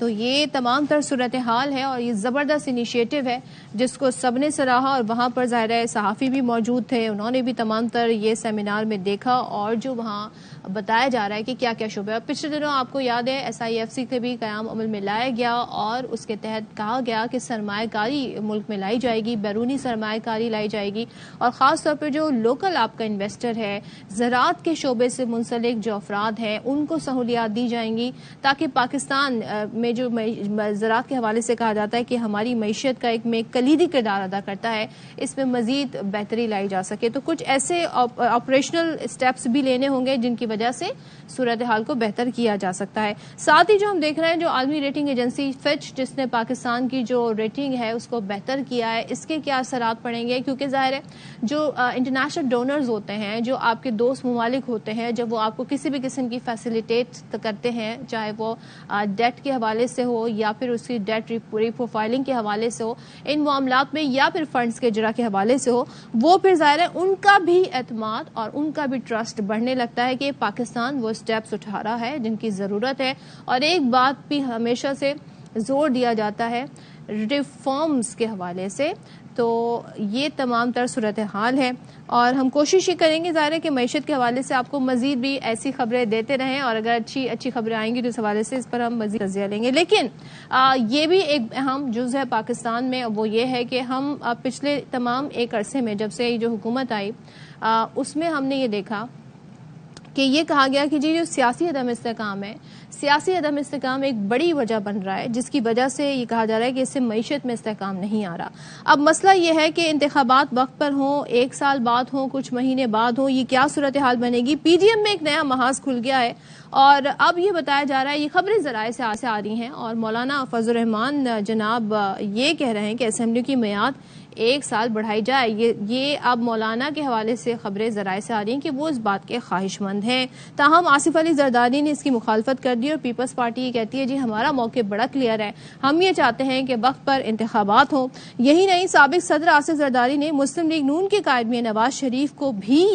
تو یہ تمام تر صورتحال ہے اور یہ زبردست انیشیٹو ہے جس کو سب نے سراہا، اور وہاں پر ظاہر ہے صحافی بھی موجود تھے، انہوں نے بھی تمام تر یہ سیمینار میں دیکھا اور جو وہاں بتایا جا رہا ہے کہ کیا کیا شعبے. اور پچھلے دنوں آپ کو یاد ہے SIFC کے بھی قیام عمل میں لایا گیا اور اس کے تحت کہا گیا کہ سرمایہ کاری ملک میں لائی جائے گی، بیرونی سرمایہ کاری لائی جائے گی، اور خاص طور پہ جو لوکل آپ کا انویسٹر ہے، زراعت کے شعبے سے منسلک جو افراد ہیں ان کو سہولیات دی جائیں گی تاکہ پاکستان میں جو زراعت کے حوالے سے کہا جاتا ہے کہ ہماری معیشت کا ایک میں کلیدی کردار ادا کرتا ہے، اس میں مزید بہتری لائی جا سکے. تو کچھ ایسے آپریشنل اسٹیپس بھی لینے ہوں گے جن کی وجہ سے صورتحال کو بہتر کیا جا سکتا ہے. ساتھ ہی جو ہم دیکھ رہے ہیں جو عالمی ریٹنگ ایجنسی فچ جس نے پاکستان کی جو ریٹنگ ہے اس کو بہتر کیا ہے، اس کے کیا اثرات پڑیں گے؟ کیونکہ ظاہر ہے جو انٹرنیشنل ڈونرز ہوتے ہیں، جو آپ کے دوست ممالک ہوتے ہیں، جب وہ آپ کو کسی بھی قسم کی فیسیلیٹیٹ کرتے ہیں، چاہے وہ ڈیٹ کے حوالے سے ہو یا پھر اس کی ڈیٹ ری پروفائلنگ کے حوالے سے ہو، ان معاملات میں یا پھر فنڈز کے اجرا کے حوالے سے ہو، وہ پھر ظاہر ہے ان کا بھی اعتماد اور ان کا بھی ٹرسٹ بڑھنے لگتا ہے کہ پاکستان وہ اسٹیپس اٹھا رہا ہے جن کی ضرورت ہے. اور ایک بات بھی ہمیشہ سے زور دیا جاتا ہے ریفارمز کے حوالے سے. تو یہ تمام تر صورتحال ہے اور ہم کوشش یہ کریں گے ظاہر ہے کہ معیشت کے حوالے سے آپ کو مزید بھی ایسی خبریں دیتے رہیں، اور اگر اچھی خبریں آئیں گی تو اس حوالے سے اس پر ہم مزید تجزیہ لیں گے. لیکن یہ بھی ایک اہم جز ہے پاکستان میں، وہ یہ ہے کہ ہم پچھلے تمام ایک عرصے میں جب سے جو حکومت آئی اس میں ہم نے یہ دیکھا کہ یہ کہا گیا کہ جو سیاسی عدم استحکام ہے، سیاسی عدم استحکام ایک بڑی وجہ بن رہا ہے جس کی وجہ سے یہ کہا جا رہا ہے کہ اس سے معیشت میں استحکام نہیں آ رہا. اب مسئلہ یہ ہے کہ انتخابات وقت پر ہوں، 1 سال بعد ہوں، کچھ مہینے بعد ہوں، یہ کیا صورتحال بنے گی؟ PDM میں ایک نیا محاذ کھل گیا ہے اور اب یہ بتایا جا رہا ہے، یہ خبریں ذرائع سے آ رہی ہیں اور مولانا فضل الرحمان جناب یہ کہہ رہے ہیں کہ اسمبلی کی میعاد 1 سال بڑھائی جائے. یہ اب مولانا کے حوالے سے خبریں ذرائع سے آ رہی ہیں کہ وہ اس بات کے خواہش مند ہیں. تاہم آصف علی زرداری نے اس کی مخالفت کر دی اور پیپلز پارٹی یہ کہتی ہے جی ہمارا موقف بڑا کلیئر ہے، ہم یہ چاہتے ہیں کہ وقت پر انتخابات ہوں. یہی نہیں، سابق صدر آصف زرداری نے مسلم لیگ نون کے قائد میں نواز شریف کو بھی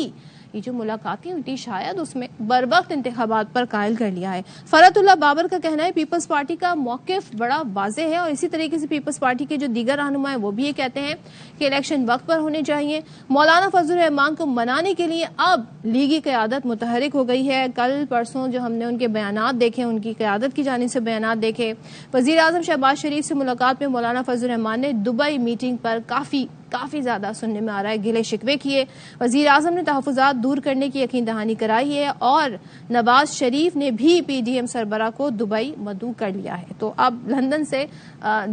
یہ جو ملاقاتیں ہوئی تھی شاید اس میں بر وقت انتخابات پر قائل کر لیا ہے. فرحت اللہ بابر کا کہنا ہے پیپلز پارٹی کا موقف بڑا واضح ہے، اور اسی طریقے سے پیپلز پارٹی کے جو دیگر رہنما ہیں وہ بھی یہ کہتے ہیں کہ الیکشن وقت پر ہونے چاہیے. مولانا فضل الرحمان کو منانے کے لیے اب لیگی قیادت متحرک ہو گئی ہے. کل پرسوں جو ہم نے ان کے بیانات دیکھے، ان کی قیادت کی جانب سے بیانات دیکھے، وزیر اعظم شہباز شریف سے ملاقات میں مولانا فضل الرحمان نے دبئی میٹنگ پر کافی زیادہ سننے میں آ رہا ہے گلے شکوے کیے. وزیر اعظم نے تحفظات دور کرنے کی یقین دہانی کرائی ہے اور نواز شریف نے بھی PDM سربراہ کو دبئی مدعو کر لیا ہے. تو اب لندن سے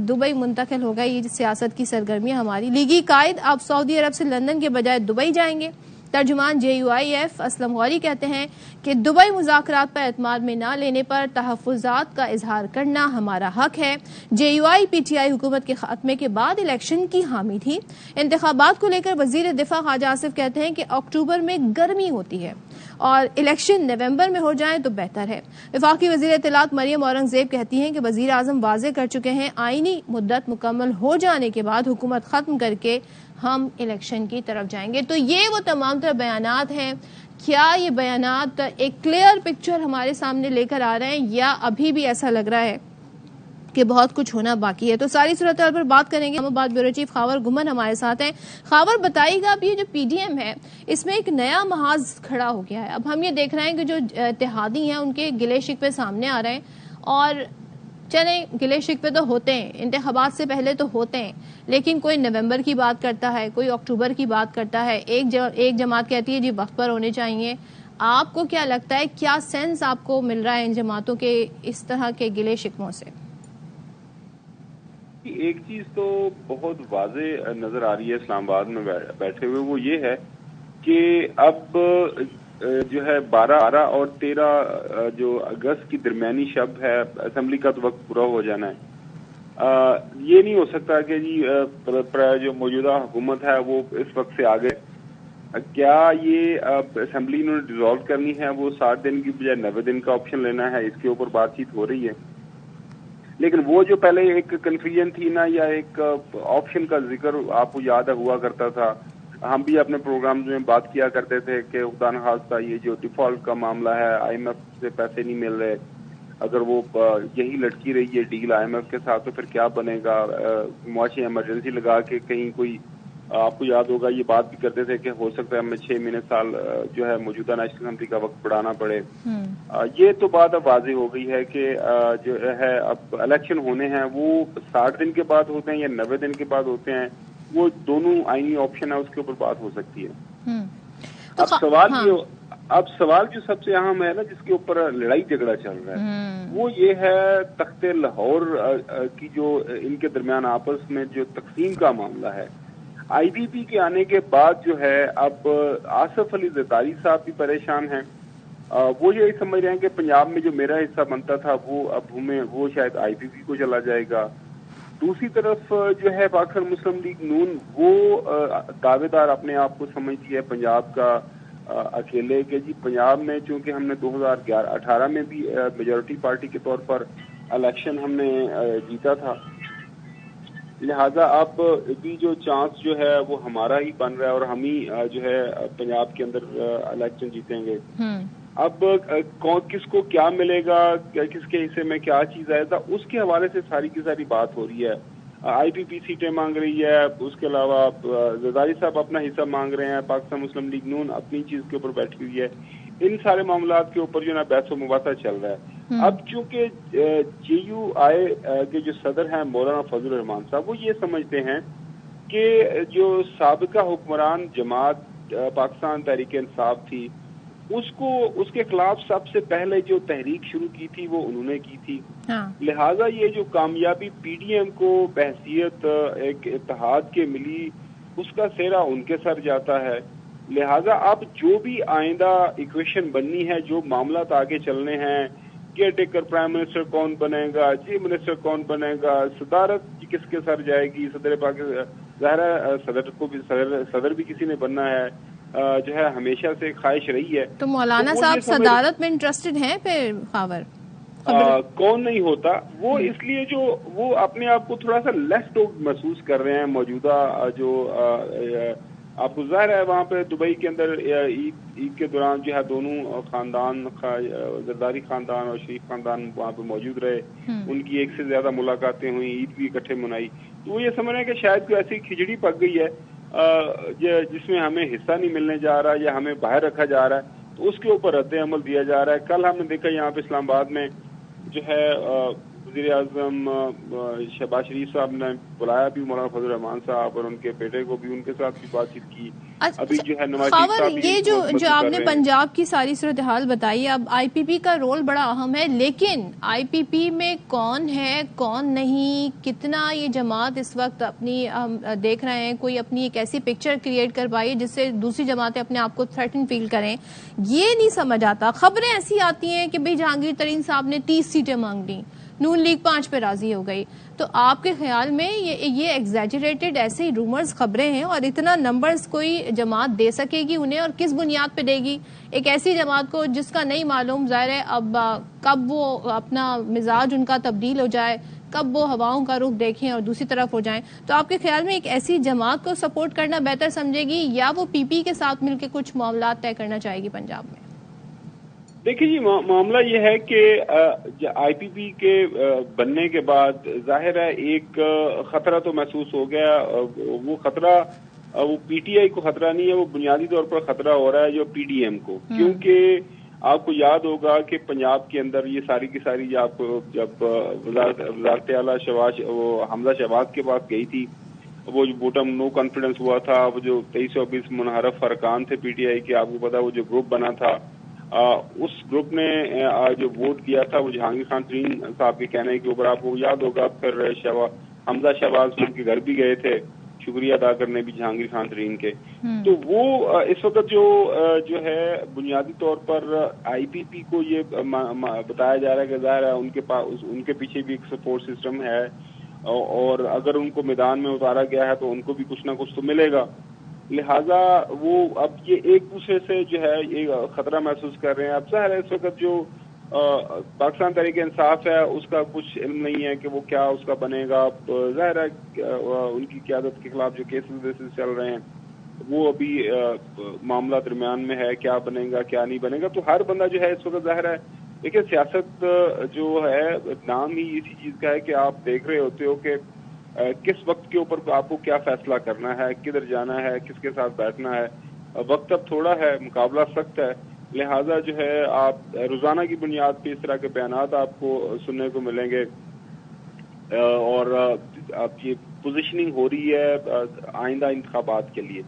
دبئی منتقل ہو گئی یہ سیاست کی سرگرمیاں ہماری. لیگی قائد اب سعودی عرب سے لندن کے بجائے دبئی جائیں گے. ترجمان JUIF اسلم غوری کہتے ہیں کہ دبئی مذاکرات پر اعتماد میں نہ لینے پر تحفظات کا اظہار کرنا ہمارا حق ہے. JUI PTI حکومت کے خاتمے کے بعد الیکشن کی حامی تھی. انتخابات کو لے کر وزیر دفاع خواجہ آصف کہتے ہیں کہ اکتوبر میں گرمی ہوتی ہے اور الیکشن نومبر میں ہو جائیں تو بہتر ہے. وفاقی وزیر اطلاعات مریم اورنگزیب کہتی ہیں کہ وزیر اعظم واضح کر چکے ہیں آئینی مدت مکمل ہو جانے کے بعد حکومت ختم کر کے ہم الیکشن کی طرف جائیں گے. تو یہ وہ تمام تر بیانات ہیں. کیا یہ بیانات ایک کلیئر پکچر ہمارے سامنے لے کر آ رہے ہیں یا ابھی بھی ایسا لگ رہا ہے کہ بہت کچھ ہونا باقی ہے؟ تو ساری صورتحال پر بات کریں گے. ہم بات بیورو چیف خاور گمن ہمارے ساتھ ہیں. خاور بتائیے گا اب یہ جو PDM ہے اس میں ایک نیا محاذ کھڑا ہو گیا ہے. اب ہم یہ دیکھ رہے ہیں کہ جو اتحادی ہیں ان کے گلے شکوے سامنے آ رہے ہیں، اور چلیں گلے شکوے تو ہوتے ہیں، انتخابات سے پہلے تو ہوتے ہیں، لیکن کوئی نومبر کی بات کرتا ہے، کوئی اکتوبر کی بات کرتا ہے، ایک جماعت کہتی ہے جی وقت پر ہونے چاہیے. آپ کو کیا لگتا ہے، کیا سینس آپ کو مل رہا ہے ان جماعتوں کے اس طرح کے گلے شکووں سے؟ ایک چیز تو بہت واضح نظر آ رہی ہے اسلام آباد میں بیٹھے ہوئے، وہ یہ ہے کہ اب جو ہے 12 اور 13 جو اگست کی درمیانی شب ہے، اسمبلی کا تو وقت پورا ہو جانا ہے. یہ نہیں ہو سکتا کہ جی جو موجودہ حکومت ہے وہ اس وقت سے آگے. کیا یہ اسمبلی انہوں نے ڈیزالو کرنی ہے، وہ 60 دن کی بجائے 90 دن کا آپشن لینا ہے، اس کے اوپر بات چیت ہو رہی ہے. لیکن وہ جو پہلے ایک کنفیوژن تھی نا، یا ایک آپشن کا ذکر آپ کو یاد ہوا کرتا تھا، ہم بھی اپنے پروگرام میں بات کیا کرتے تھے کہ خدا نخواستہ یہ جو ڈیفالٹ کا معاملہ ہے، IMF سے پیسے نہیں مل رہے، اگر وہ یہی لٹکی رہی ہے ڈیل IMF کے ساتھ تو پھر کیا بنے گا. معاشی ایمرجنسی لگا کے کہیں کوئی آپ کو یاد ہوگا یہ بات بھی کرتے تھے کہ ہو سکتا ہے ہمیں 6 مہینے سال جو ہے موجودہ نیشنل اسمبلی کا وقت بڑھانا پڑے. یہ تو بات اب واضح ہو گئی ہے کہ جو ہے اب الیکشن ہونے ہیں وہ 60 دن کے بعد ہوتے ہیں یا 90 دن کے بعد ہوتے ہیں. وہ دونوں آئینی آپشن ہے, اس کے اوپر بات ہو سکتی ہے. اب سوال جو سب سے اہم ہے نا جس کے اوپر لڑائی جھگڑا چل رہا ہے وہ یہ ہے تخت لاہور کی جو ان کے درمیان آپس میں جو تقسیم کا معاملہ ہے. IPP کے آنے کے بعد جو ہے اب آصف علی زرداری صاحب بھی پریشان ہیں. وہ یہی سمجھ رہے ہیں کہ پنجاب میں جو میرا حصہ بنتا تھا وہ اب وہ شاید IPP کو چلا جائے گا. دوسری طرف جو ہے پاکستان مسلم لیگ نون وہ دعوے دار اپنے آپ کو سمجھتی ہے پنجاب کا اکیلے کہ جی پنجاب میں چونکہ ہم نے 2018 میں بھی میجورٹی پارٹی کے طور پر الیکشن ہم نے جیتا تھا, لہذا اب بھی جو چانس جو ہے وہ ہمارا ہی بن رہا ہے اور ہم ہی جو ہے پنجاب کے اندر الیکشن جیتیں گے. اب کس کو کیا ملے گا, کس کے حصے میں کیا چیز آئے گا, اس کے حوالے سے ساری کی ساری بات ہو رہی ہے. IPP سیٹیں مانگ رہی ہے, اس کے علاوہ زرداری صاحب اپنا حصہ مانگ رہے ہیں, پاکستان مسلم لیگ نون اپنی چیز کے اوپر بیٹھی ہوئی ہے. ان سارے معاملات کے اوپر جو نا بحث و مباحثہ چل رہا ہے. اب چونکہ JUI کے جو صدر ہیں مولانا فضل الرحمان صاحب وہ یہ سمجھتے ہیں کہ جو سابقہ حکمران جماعت پاکستان تحریک انصاف تھی اس کے خلاف سب سے پہلے جو تحریک شروع کی تھی وہ انہوں نے کی تھی. لہٰذا یہ جو کامیابی PDM کو بحثیت ایک اتحاد کے ملی اس کا سہرا ان کے سر جاتا ہے. لہٰذا اب جو بھی آئندہ ایکویشن بننی ہے, جو معاملات آگے چلنے ہیں, کیئر ٹیکر پرائم منسٹر کون بنے گا, چیف منسٹر کون بنے گا, صدارت کس کے سر جائے گی, صدر پاکستان ظاہر ہے صدر بھی کسی نے بننا ہے, جو ہے ہمیشہ سے خواہش رہی ہے. تو مولانا صاحب صدارت میں انٹرسٹڈ ہیں پھر خاور کون نہیں ہوتا. وہ اس لیے جو وہ اپنے آپ کو تھوڑا سا لیفٹ آؤٹ محسوس کر رہے ہیں موجودہ جو آپ کو ظاہر ہے وہاں پہ دبئی کے اندر عید کے دوران جو ہے دونوں خاندان زرداری خاندان اور شریف خاندان وہاں پہ موجود رہے. ان کی ایک سے زیادہ ملاقاتیں ہوئیں, عید بھی اکٹھے منائی. تو وہ یہ سمجھ رہے ہیں کہ شاید کوئی ایسی کھچڑی پک گئی ہے جس میں ہمیں حصہ نہیں ملنے جا رہا یا ہمیں باہر رکھا جا رہا ہے, تو اس کے اوپر رد عمل دیا جا رہا ہے. کل ہم نے دیکھا یہاں پہ اسلام آباد میں جو ہے وزیر اعظم شہباز شریف صاحب نے بلایا بھی مولانا فضل الرحمان صاحب اور ان کے بیٹے کو بھی, ان کے ساتھ بھی بات چیت کی. ابھی جو ہے نواز شریف صاحب یہ جو آپ نے پنجاب کی ساری صورتحال بتائی, اب IPP کا رول بڑا اہم ہے, لیکن IPP میں کون ہے کون نہیں, کتنا یہ جماعت اس وقت اپنی دیکھ رہے ہیں کوئی اپنی ایک ایسی پکچر کریٹ کر پائی جس سے دوسری جماعتیں اپنے آپ کو تھریٹن فیل کریں, یہ نہیں سمجھ آتا. خبریں ایسی آتی ہیں کہ بھئی جہانگیر ترین صاحب نے 30 سیٹیں مانگ لی, نون لیگ 5 پہ راضی ہو گئی. تو آپ کے خیال میں یہ ایگزیجریٹڈ ایسے ہی رومرز خبریں ہیں, اور اتنا نمبرز کوئی جماعت دے سکے گی انہیں, اور کس بنیاد پہ دے گی ایک ایسی جماعت کو جس کا نہیں معلوم ظاہر ہے اب کب وہ اپنا مزاج ان کا تبدیل ہو جائے, کب وہ ہواؤں کا رخ دیکھیں اور دوسری طرف ہو جائیں. تو آپ کے خیال میں ایک ایسی جماعت کو سپورٹ کرنا بہتر سمجھے گی یا وہ PP کے ساتھ مل کے کچھ معاملات طے کرنا چاہے گی پنجاب میں؟ دیکھیے جی معاملہ یہ ہے کہ IPP کے بننے کے بعد ظاہر ہے ایک خطرہ تو محسوس ہو گیا. وہ خطرہ وہ PTI کو خطرہ نہیں ہے, وہ بنیادی طور پر خطرہ ہو رہا ہے جو PDM کو, کیونکہ آپ کو یاد ہوگا کہ پنجاب کے اندر یہ ساری کی ساری آپ کو جب وزارت اعلیٰ حمزہ شہباز کے پاس گئی تھی, وہ جو بوٹم نو کانفیڈنس ہوا تھا, وہ جو 2320 منحرف ارکان تھے PTI کے, آپ کو پتا وہ جو گروپ بنا تھا, اس گروپ نے جو ووٹ کیا تھا وہ جہانگیر خان ترین صاحب کے کہنے کے اوپر, آپ کو یاد ہوگا پھر حمزہ شہباز ان کے گھر بھی گئے تھے شکریہ ادا کرنے بھی جہانگیر خان ترین کے. تو وہ اس وقت جو ہے بنیادی طور پر IPP کو یہ بتایا جا رہا ہے کہ ظاہر ہے ان کے پیچھے بھی ایک سپورٹ سسٹم ہے, اور اگر ان کو میدان میں اتارا گیا ہے تو ان کو بھی کچھ نہ کچھ تو ملے گا. لہذا وہ اب یہ ایک دوسرے سے جو ہے یہ خطرہ محسوس کر رہے ہیں. اب ظاہر ہے اس وقت جو پاکستان تحریک انصاف ہے اس کا کچھ علم نہیں ہے کہ وہ کیا اس کا بنے گا. ظاہر ہے ان کی قیادت کے خلاف جو کیسز چل رہے ہیں وہ ابھی معاملہ درمیان میں ہے, کیا بنے گا کیا نہیں بنے گا. تو ہر بندہ جو ہے اس وقت ظاہر ہے دیکھیے سیاست جو ہے نام ہی اسی چیز کا ہے کہ آپ دیکھ رہے ہوتے ہو کہ کس وقت کے اوپر آپ کو کیا فیصلہ کرنا ہے, کدھر جانا ہے, کس کے ساتھ بیٹھنا ہے. وقت اب تھوڑا ہے, مقابلہ سخت ہے, لہٰذا جو ہے آپ روزانہ کی بنیاد پہ اس طرح کے بیانات آپ کو سننے کو ملیں گے, اور آپ کی پوزیشننگ ہو رہی ہے آئندہ انتخابات کے لیے.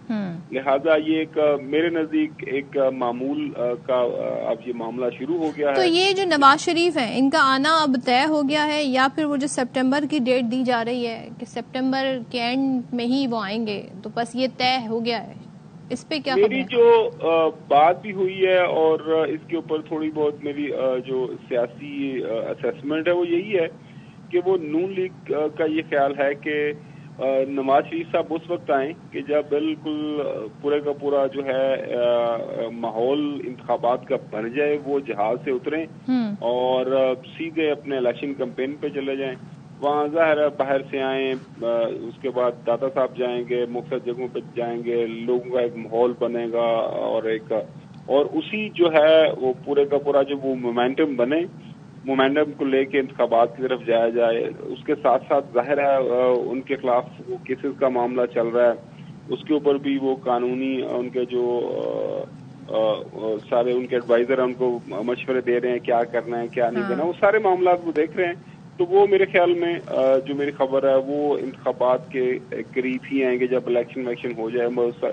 لہذا یہ ایک میرے نزدیک ایک معمول کا اب یہ معاملہ شروع ہو گیا ہے. تو یہ جو نواز شریف ہیں ان کا آنا اب طے ہو گیا ہے, یا پھر وہ جو سپٹمبر کی ڈیٹ دی جا رہی ہے کہ سپٹمبر کے اینڈ میں ہی وہ آئیں گے, تو بس یہ طے ہو گیا ہے, اس پہ کیا میری جو بات بھی ہوئی ہے اور اس کے اوپر تھوڑی بہت میری جو سیاسی اسیسمنٹ ہے وہ یہی ہے کہ وہ نون لیگ کا یہ خیال ہے کہ نواز شریف صاحب اس وقت آئیں کہ جب بالکل پورے کا پورا جو ہے ماحول انتخابات کا بن جائے, وہ جہاز سے اتریں اور سیدھے اپنے الیکشن کمپین پہ چلے جائیں. وہاں ظاہر ہے باہر سے آئیں, اس کے بعد داتا صاحب جائیں گے, مختلف جگہوں پہ جائیں گے, لوگوں کا ایک ماحول بنے گا اور اسی جو ہے وہ پورے کا پورا جو وہ مومنٹم بنے, مومنٹم کو لے کے انتخابات کی طرف جایا جائے. اس کے ساتھ ساتھ ظاہر ہے ان کے خلاف وہ کیسز کا معاملہ چل رہا ہے, اس کے اوپر بھی وہ قانونی ان کے جو سارے ان کے ایڈوائزر ہیں ان کو مشورے دے رہے ہیں کیا کرنا ہے کیا نہیں کرنا, وہ سارے معاملات وہ دیکھ رہے ہیں. تو وہ میرے خیال میں جو میری خبر ہے وہ انتخابات کے قریب ہی آئیں گے, جب الیکشن ہو جائے اس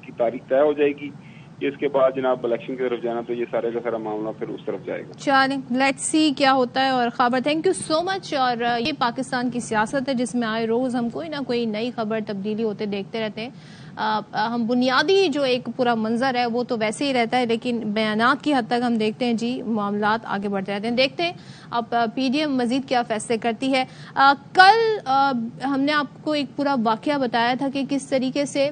کی تاریخ طے ہو جائے گی. اس کے بعد جناب الیکشن کی طرف جانا تو یہ سارے کا سارا معاملہ پھر اس طرف جائے گا. چلیں لیٹس سی کیا ہوتا ہے. اور خبر تھینک یو سو مچ. اور یہ پاکستان کی سیاست ہے جس میں آئے روز ہم کوئی نہ کوئی نئی خبر تبدیلی ہوتے دیکھتے رہتے ہیں. ہم بنیادی جو ایک پورا منظر ہے وہ تو ویسے ہی رہتا ہے, لیکن بیانات کی حد تک ہم دیکھتے ہیں جی معاملات آگے بڑھتے رہتے ہیں. دیکھتے ہیں اب پی ڈی ایم مزید کیا فیصلے کرتی ہے. کل ہم نے آپ کو ایک پورا واقعہ بتایا تھا کہ کس طریقے سے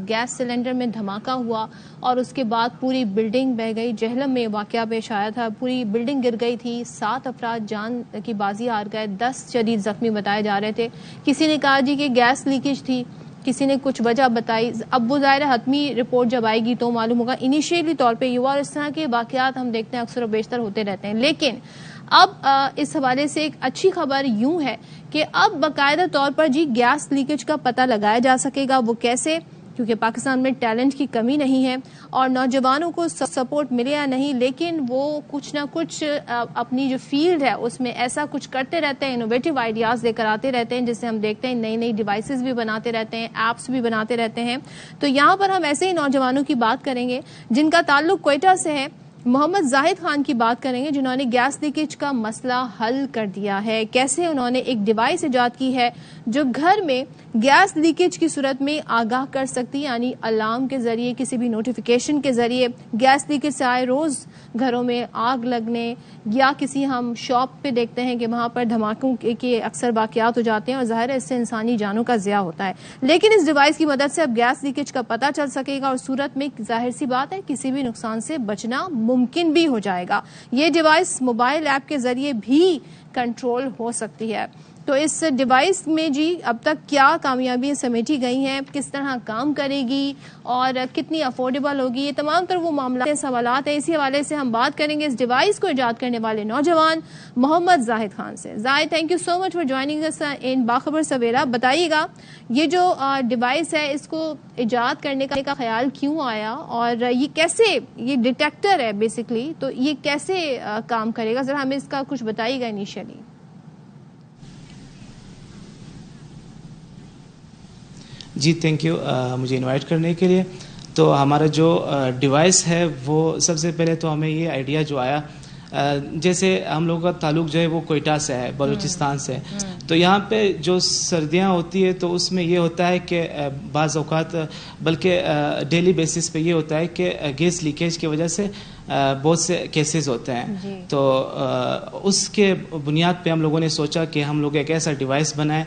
گیس سلنڈر میں دھماکہ ہوا اور اس کے بعد پوری بلڈنگ بہہ گئی. جہلم میں واقعہ پیش آیا تھا, پوری بلڈنگ گر گئی تھی, 7 افراد جان کی بازی ہار گئے, 10 شدید زخمی بتائے جا رہے تھے. کسی نے کہا جی کہ گیس لیکیج تھی, کسی نے کچھ وجہ بتائی. اب وہ ظاہر حتمی رپورٹ جب آئے گی تو معلوم ہوگا. انیشیلی طور پہ یہ ہوا, اور اس طرح کے واقعات ہم دیکھتے ہیں اکثر و بیشتر ہوتے رہتے ہیں. لیکن اب اس حوالے سے ایک اچھی خبر یوں ہے کہ اب باقاعدہ طور پر جی گیس لیکیج کا پتہ لگایا جا سکے گا. وہ کیسے؟ کیونکہ پاکستان میں ٹیلنٹ کی کمی نہیں ہے اور نوجوانوں کو سپورٹ ملے یا نہیں, لیکن وہ کچھ نہ کچھ اپنی جو فیلڈ ہے اس میں ایسا کچھ کرتے رہتے ہیں, انوویٹو آئیڈیاز لے کر آتے رہتے ہیں, جس سے ہم دیکھتے ہیں نئی نئی ڈیوائسز بھی بناتے رہتے ہیں, ایپس بھی بناتے رہتے ہیں. تو یہاں پر ہم ایسے ہی نوجوانوں کی بات کریں گے جن کا تعلق کوئٹہ سے ہے. محمد زاہد خان کی بات کریں گے جنہوں نے گیس لیکیج کا مسئلہ حل کر دیا ہے. کیسے انہوں نے ایک ڈیوائس ایجاد کی ہے جو گھر میں گیس لیکیج کی صورت میں آگاہ کر سکتی, یعنی الارم کے ذریعے, کسی بھی نوٹیفیکیشن کے ذریعے. گیس لیکیج سے آئے روز گھروں میں آگ لگنے, یا کسی ہم شاپ پہ دیکھتے ہیں کہ وہاں پر دھماکوں کے اکثر واقعات ہو جاتے ہیں, اور ظاہر ہے اس سے انسانی جانوں کا ضیاع ہوتا ہے. لیکن اس ڈیوائس کی مدد سے اب گیس لیکیج کا پتہ چل سکے گا, اور صورت میں ظاہر سی بات ہے کسی بھی نقصان سے بچنا ممکن بھی ہو جائے گا. یہ ڈیوائس موبائل ایپ کے ذریعے بھی کنٹرول ہو سکتی ہے. تو اس ڈیوائس میں جی اب تک کیا کامیابیاں سمیٹی گئی ہیں, کس طرح کام کرے گی اور کتنی افورڈیبل ہوگی, یہ تمام تر وہ معاملات سوالات ہیں. اسی حوالے سے ہم بات کریں گے اس ڈیوائس کو ایجاد کرنے والے نوجوان محمد زاہد خان سے. Zahid, thank you so much for joining us in Bakhabar Savera. بتائیے گا یہ جو ڈیوائس ہے اس کو ایجاد کرنے کا خیال کیوں آیا, اور یہ کیسے, یہ ڈیٹیکٹر ہے بیسکلی, تو یہ کیسے کام کرے گا, ذرا ہمیں اس کا کچھ بتائیے گا انیشیلی. جی تھینک یو مجھے انوائٹ کرنے کے لیے. تو ہمارا جو ڈیوائس ہے وہ سب سے پہلے تو ہمیں یہ آئیڈیا جو آیا, جیسے ہم لوگوں کا تعلق جو ہے وہ کوئٹہ سے ہے, بلوچستان سے. تو یہاں پہ جو سردیاں ہوتی ہے تو اس میں یہ ہوتا ہے کہ بعض اوقات, بلکہ ڈیلی بیسس پہ یہ ہوتا ہے کہ گیس لیکیج کی وجہ سے بہت سے کیسز ہوتے ہیں. تو اس کے بنیاد پہ ہم لوگوں نے سوچا کہ ہم لوگ ایک ایسا ڈیوائس بنائیں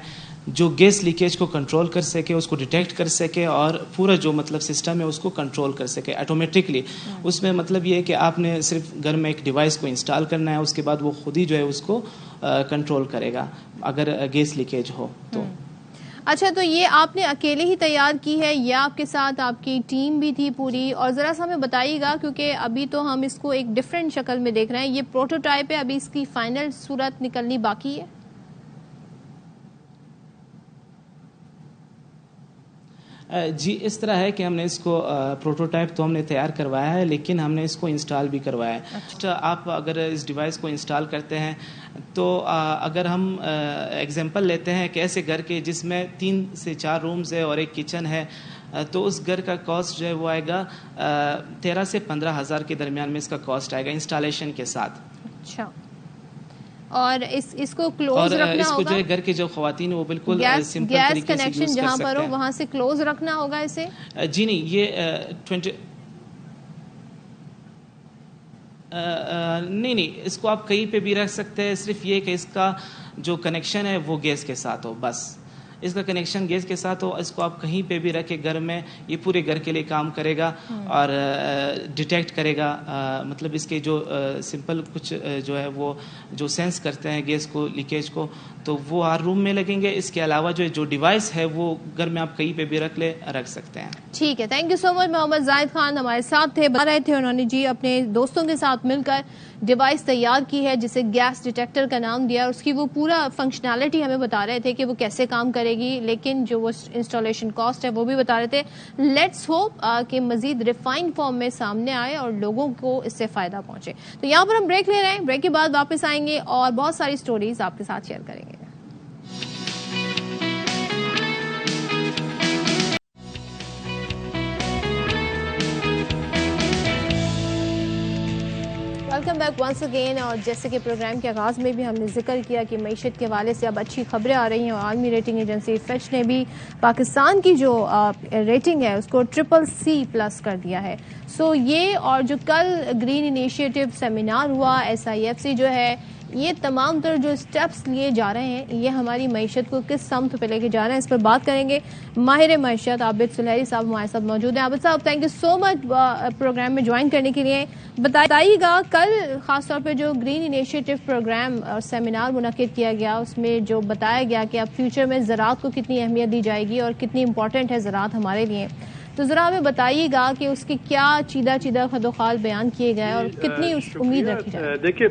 جو گیس لیکیج کو کنٹرول کر سکے, اس کو ڈیٹیکٹ کر سکے, اور پورا جو مطلب سسٹم ہے اس کو کنٹرول کر سکے آٹومیٹکلی. اس میں مطلب یہ ہے کہ آپ نے صرف گھر میں ایک ڈیوائس کو انسٹال کرنا ہے, اس کے بعد وہ خود ہی جو ہے اس کو کنٹرول کرے گا اگر گیس لیکیج ہو تو. اچھا، تو یہ آپ نے اکیلے ہی تیار کی ہے یا آپ کے ساتھ آپ کی ٹیم بھی تھی پوری؟ اور ذرا سا ہمیں بتائیے گا، کیونکہ ابھی تو ہم اس کو ایک ڈفرینٹ شکل میں دیکھ رہے ہیں، یہ پروٹوٹائپ ہے، ابھی اس کی فائنل صورت نکلنی باقی ہے۔ جی، اس طرح ہے کہ ہم نے اس کو پروٹوٹائپ تو ہم نے تیار کروایا ہے، لیکن ہم نے اس کو انسٹال بھی کروایا ہے۔ آپ اگر اس ڈیوائس کو انسٹال کرتے ہیں تو اگر ہم ایگزامپل لیتے ہیں کہ ایسے گھر کے جس میں 3 سے 4 رومز ہے اور ایک کچن ہے، تو اس گھر کا کاسٹ جو ہے وہ آئے گا 13 سے 15 ہزار کے درمیان میں اس کا کاسٹ آئے گا انسٹالیشن کے ساتھ۔ اچھا، اور اس کو کلوز رکھنا ہوگا، اس کو جو ہے گھر کے جو خواتین وہ بالکل سمپل گیس طریقے سے کنیکشن جہاں پر ہو وہاں سے کلوز رکھنا ہوگا اسے؟ جی نہیں، یہ نہیں، اس کو آپ کہیں پہ بھی رکھ سکتے ہیں، صرف یہ کہ اس کا جو کنیکشن ہے وہ گیس کے ساتھ ہو، بس اس کا کنیکشن گیس کے ساتھ ہو۔ اس کو آپ کہیں پہ بھی رکھے گھر میں، یہ پورے گھر کے لیے کام کرے گا اور ڈیٹیکٹ کرے گا، مطلب اس کے جو سمپل کچھ جو ہے وہ جو سینس کرتے ہیں گیس کو، لیکیج کو، تو وہ ہر روم میں لگیں گے۔ اس کے علاوہ جو ڈیوائس ہے وہ گھر میں آپ کہیں پہ بھی رکھ سکتے ہیں۔ ٹھیک ہے، تھینک یو سو مچ۔ محمد زاہد خان ہمارے ساتھ تھے، بتا رہے تھے انہوں نے جی اپنے دوستوں کے ساتھ مل کر ڈیوائس تیار کی ہے جسے گیس ڈیٹیکٹر کا نام دیا، اس کی وہ پورا فنکشنالٹی ہمیں بتا رہے تھے کہ وہ کیسے کام کرے گی، لیکن جو وہ انسٹالیشن کاسٹ ہے وہ بھی بتا رہے تھے۔ لیٹس ہوپ کہ مزید ریفائنڈ فارم میں سامنے آئے اور لوگوں کو اس سے فائدہ پہنچے۔ تو یہاں پر ہم بریک لے رہے ہیں، بریک کے بعد واپس آئیں گے اور بہت ساری سٹوریز آپ کے ساتھ شیئر کریں گے۔ Welcome back once again. اور جیسے کہ پروگرام کے آغاز میں بھی ہم نے ذکر کیا کہ معیشت کے حوالے سے اب اچھی خبریں آ رہی ہیں، اور عالمی ریٹنگ ایجنسی فیچ نے بھی پاکستان کی جو ریٹنگ ہے اس کو CCC+ کر دیا ہے۔ سو یہ اور جو کل گرین انیشیٹو سیمینار ہوا، SIFC جو ہے، یہ تمام تر جو سٹیپس لیے جا رہے ہیں یہ ہماری معیشت کو کس سمت پہ لے کے جا رہے ہیں، اس پر بات کریں گے۔ ماہر معیشت عابد سلیری صاحب ہمارے ساتھ موجود ہیں۔ عابد صاحب، thank you so much programme میں جوائن کرنے کے لیے۔ بتائیے گا کل خاص طور پہ جو گرین انیشیٹو پروگرام اور سیمینار منعقد کیا گیا، اس میں جو بتایا گیا کہ اب فیوچر میں زراعت کو کتنی اہمیت دی جائے گی اور کتنی امپورٹنٹ ہے زراعت ہمارے لیے، تو ذرا ہمیں بتائیے گا کہ اس کے کیا چیدہ خدوخال بیان کیے گئے اور کتنی امید رکھی جائے۔ دیکھیے،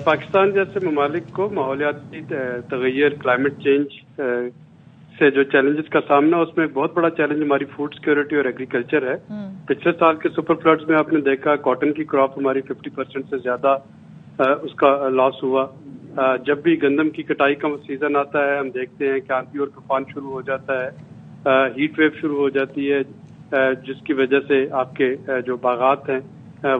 پاکستان جیسے ممالک کو ماحولیاتی تغیر، کلائمیٹ چینج سے جو چیلنجز کا سامنا، اس میں ایک بہت بڑا چیلنج ہماری فوڈ سیکورٹی اور ایگریکلچر ہے۔ پچھلے سال کے سپر فلڈز میں آپ نے دیکھا کاٹن کی کراپ ہماری 50% سے زیادہ اس کا لاس ہوا۔ جب بھی گندم کی کٹائی کا سیزن آتا ہے ہم دیکھتے ہیں کہ آندھی اور طوفان شروع ہو جاتا ہے، ہیٹ ویو شروع ہو جاتی ہے، جس کی وجہ سے آپ کے جو باغات ہیں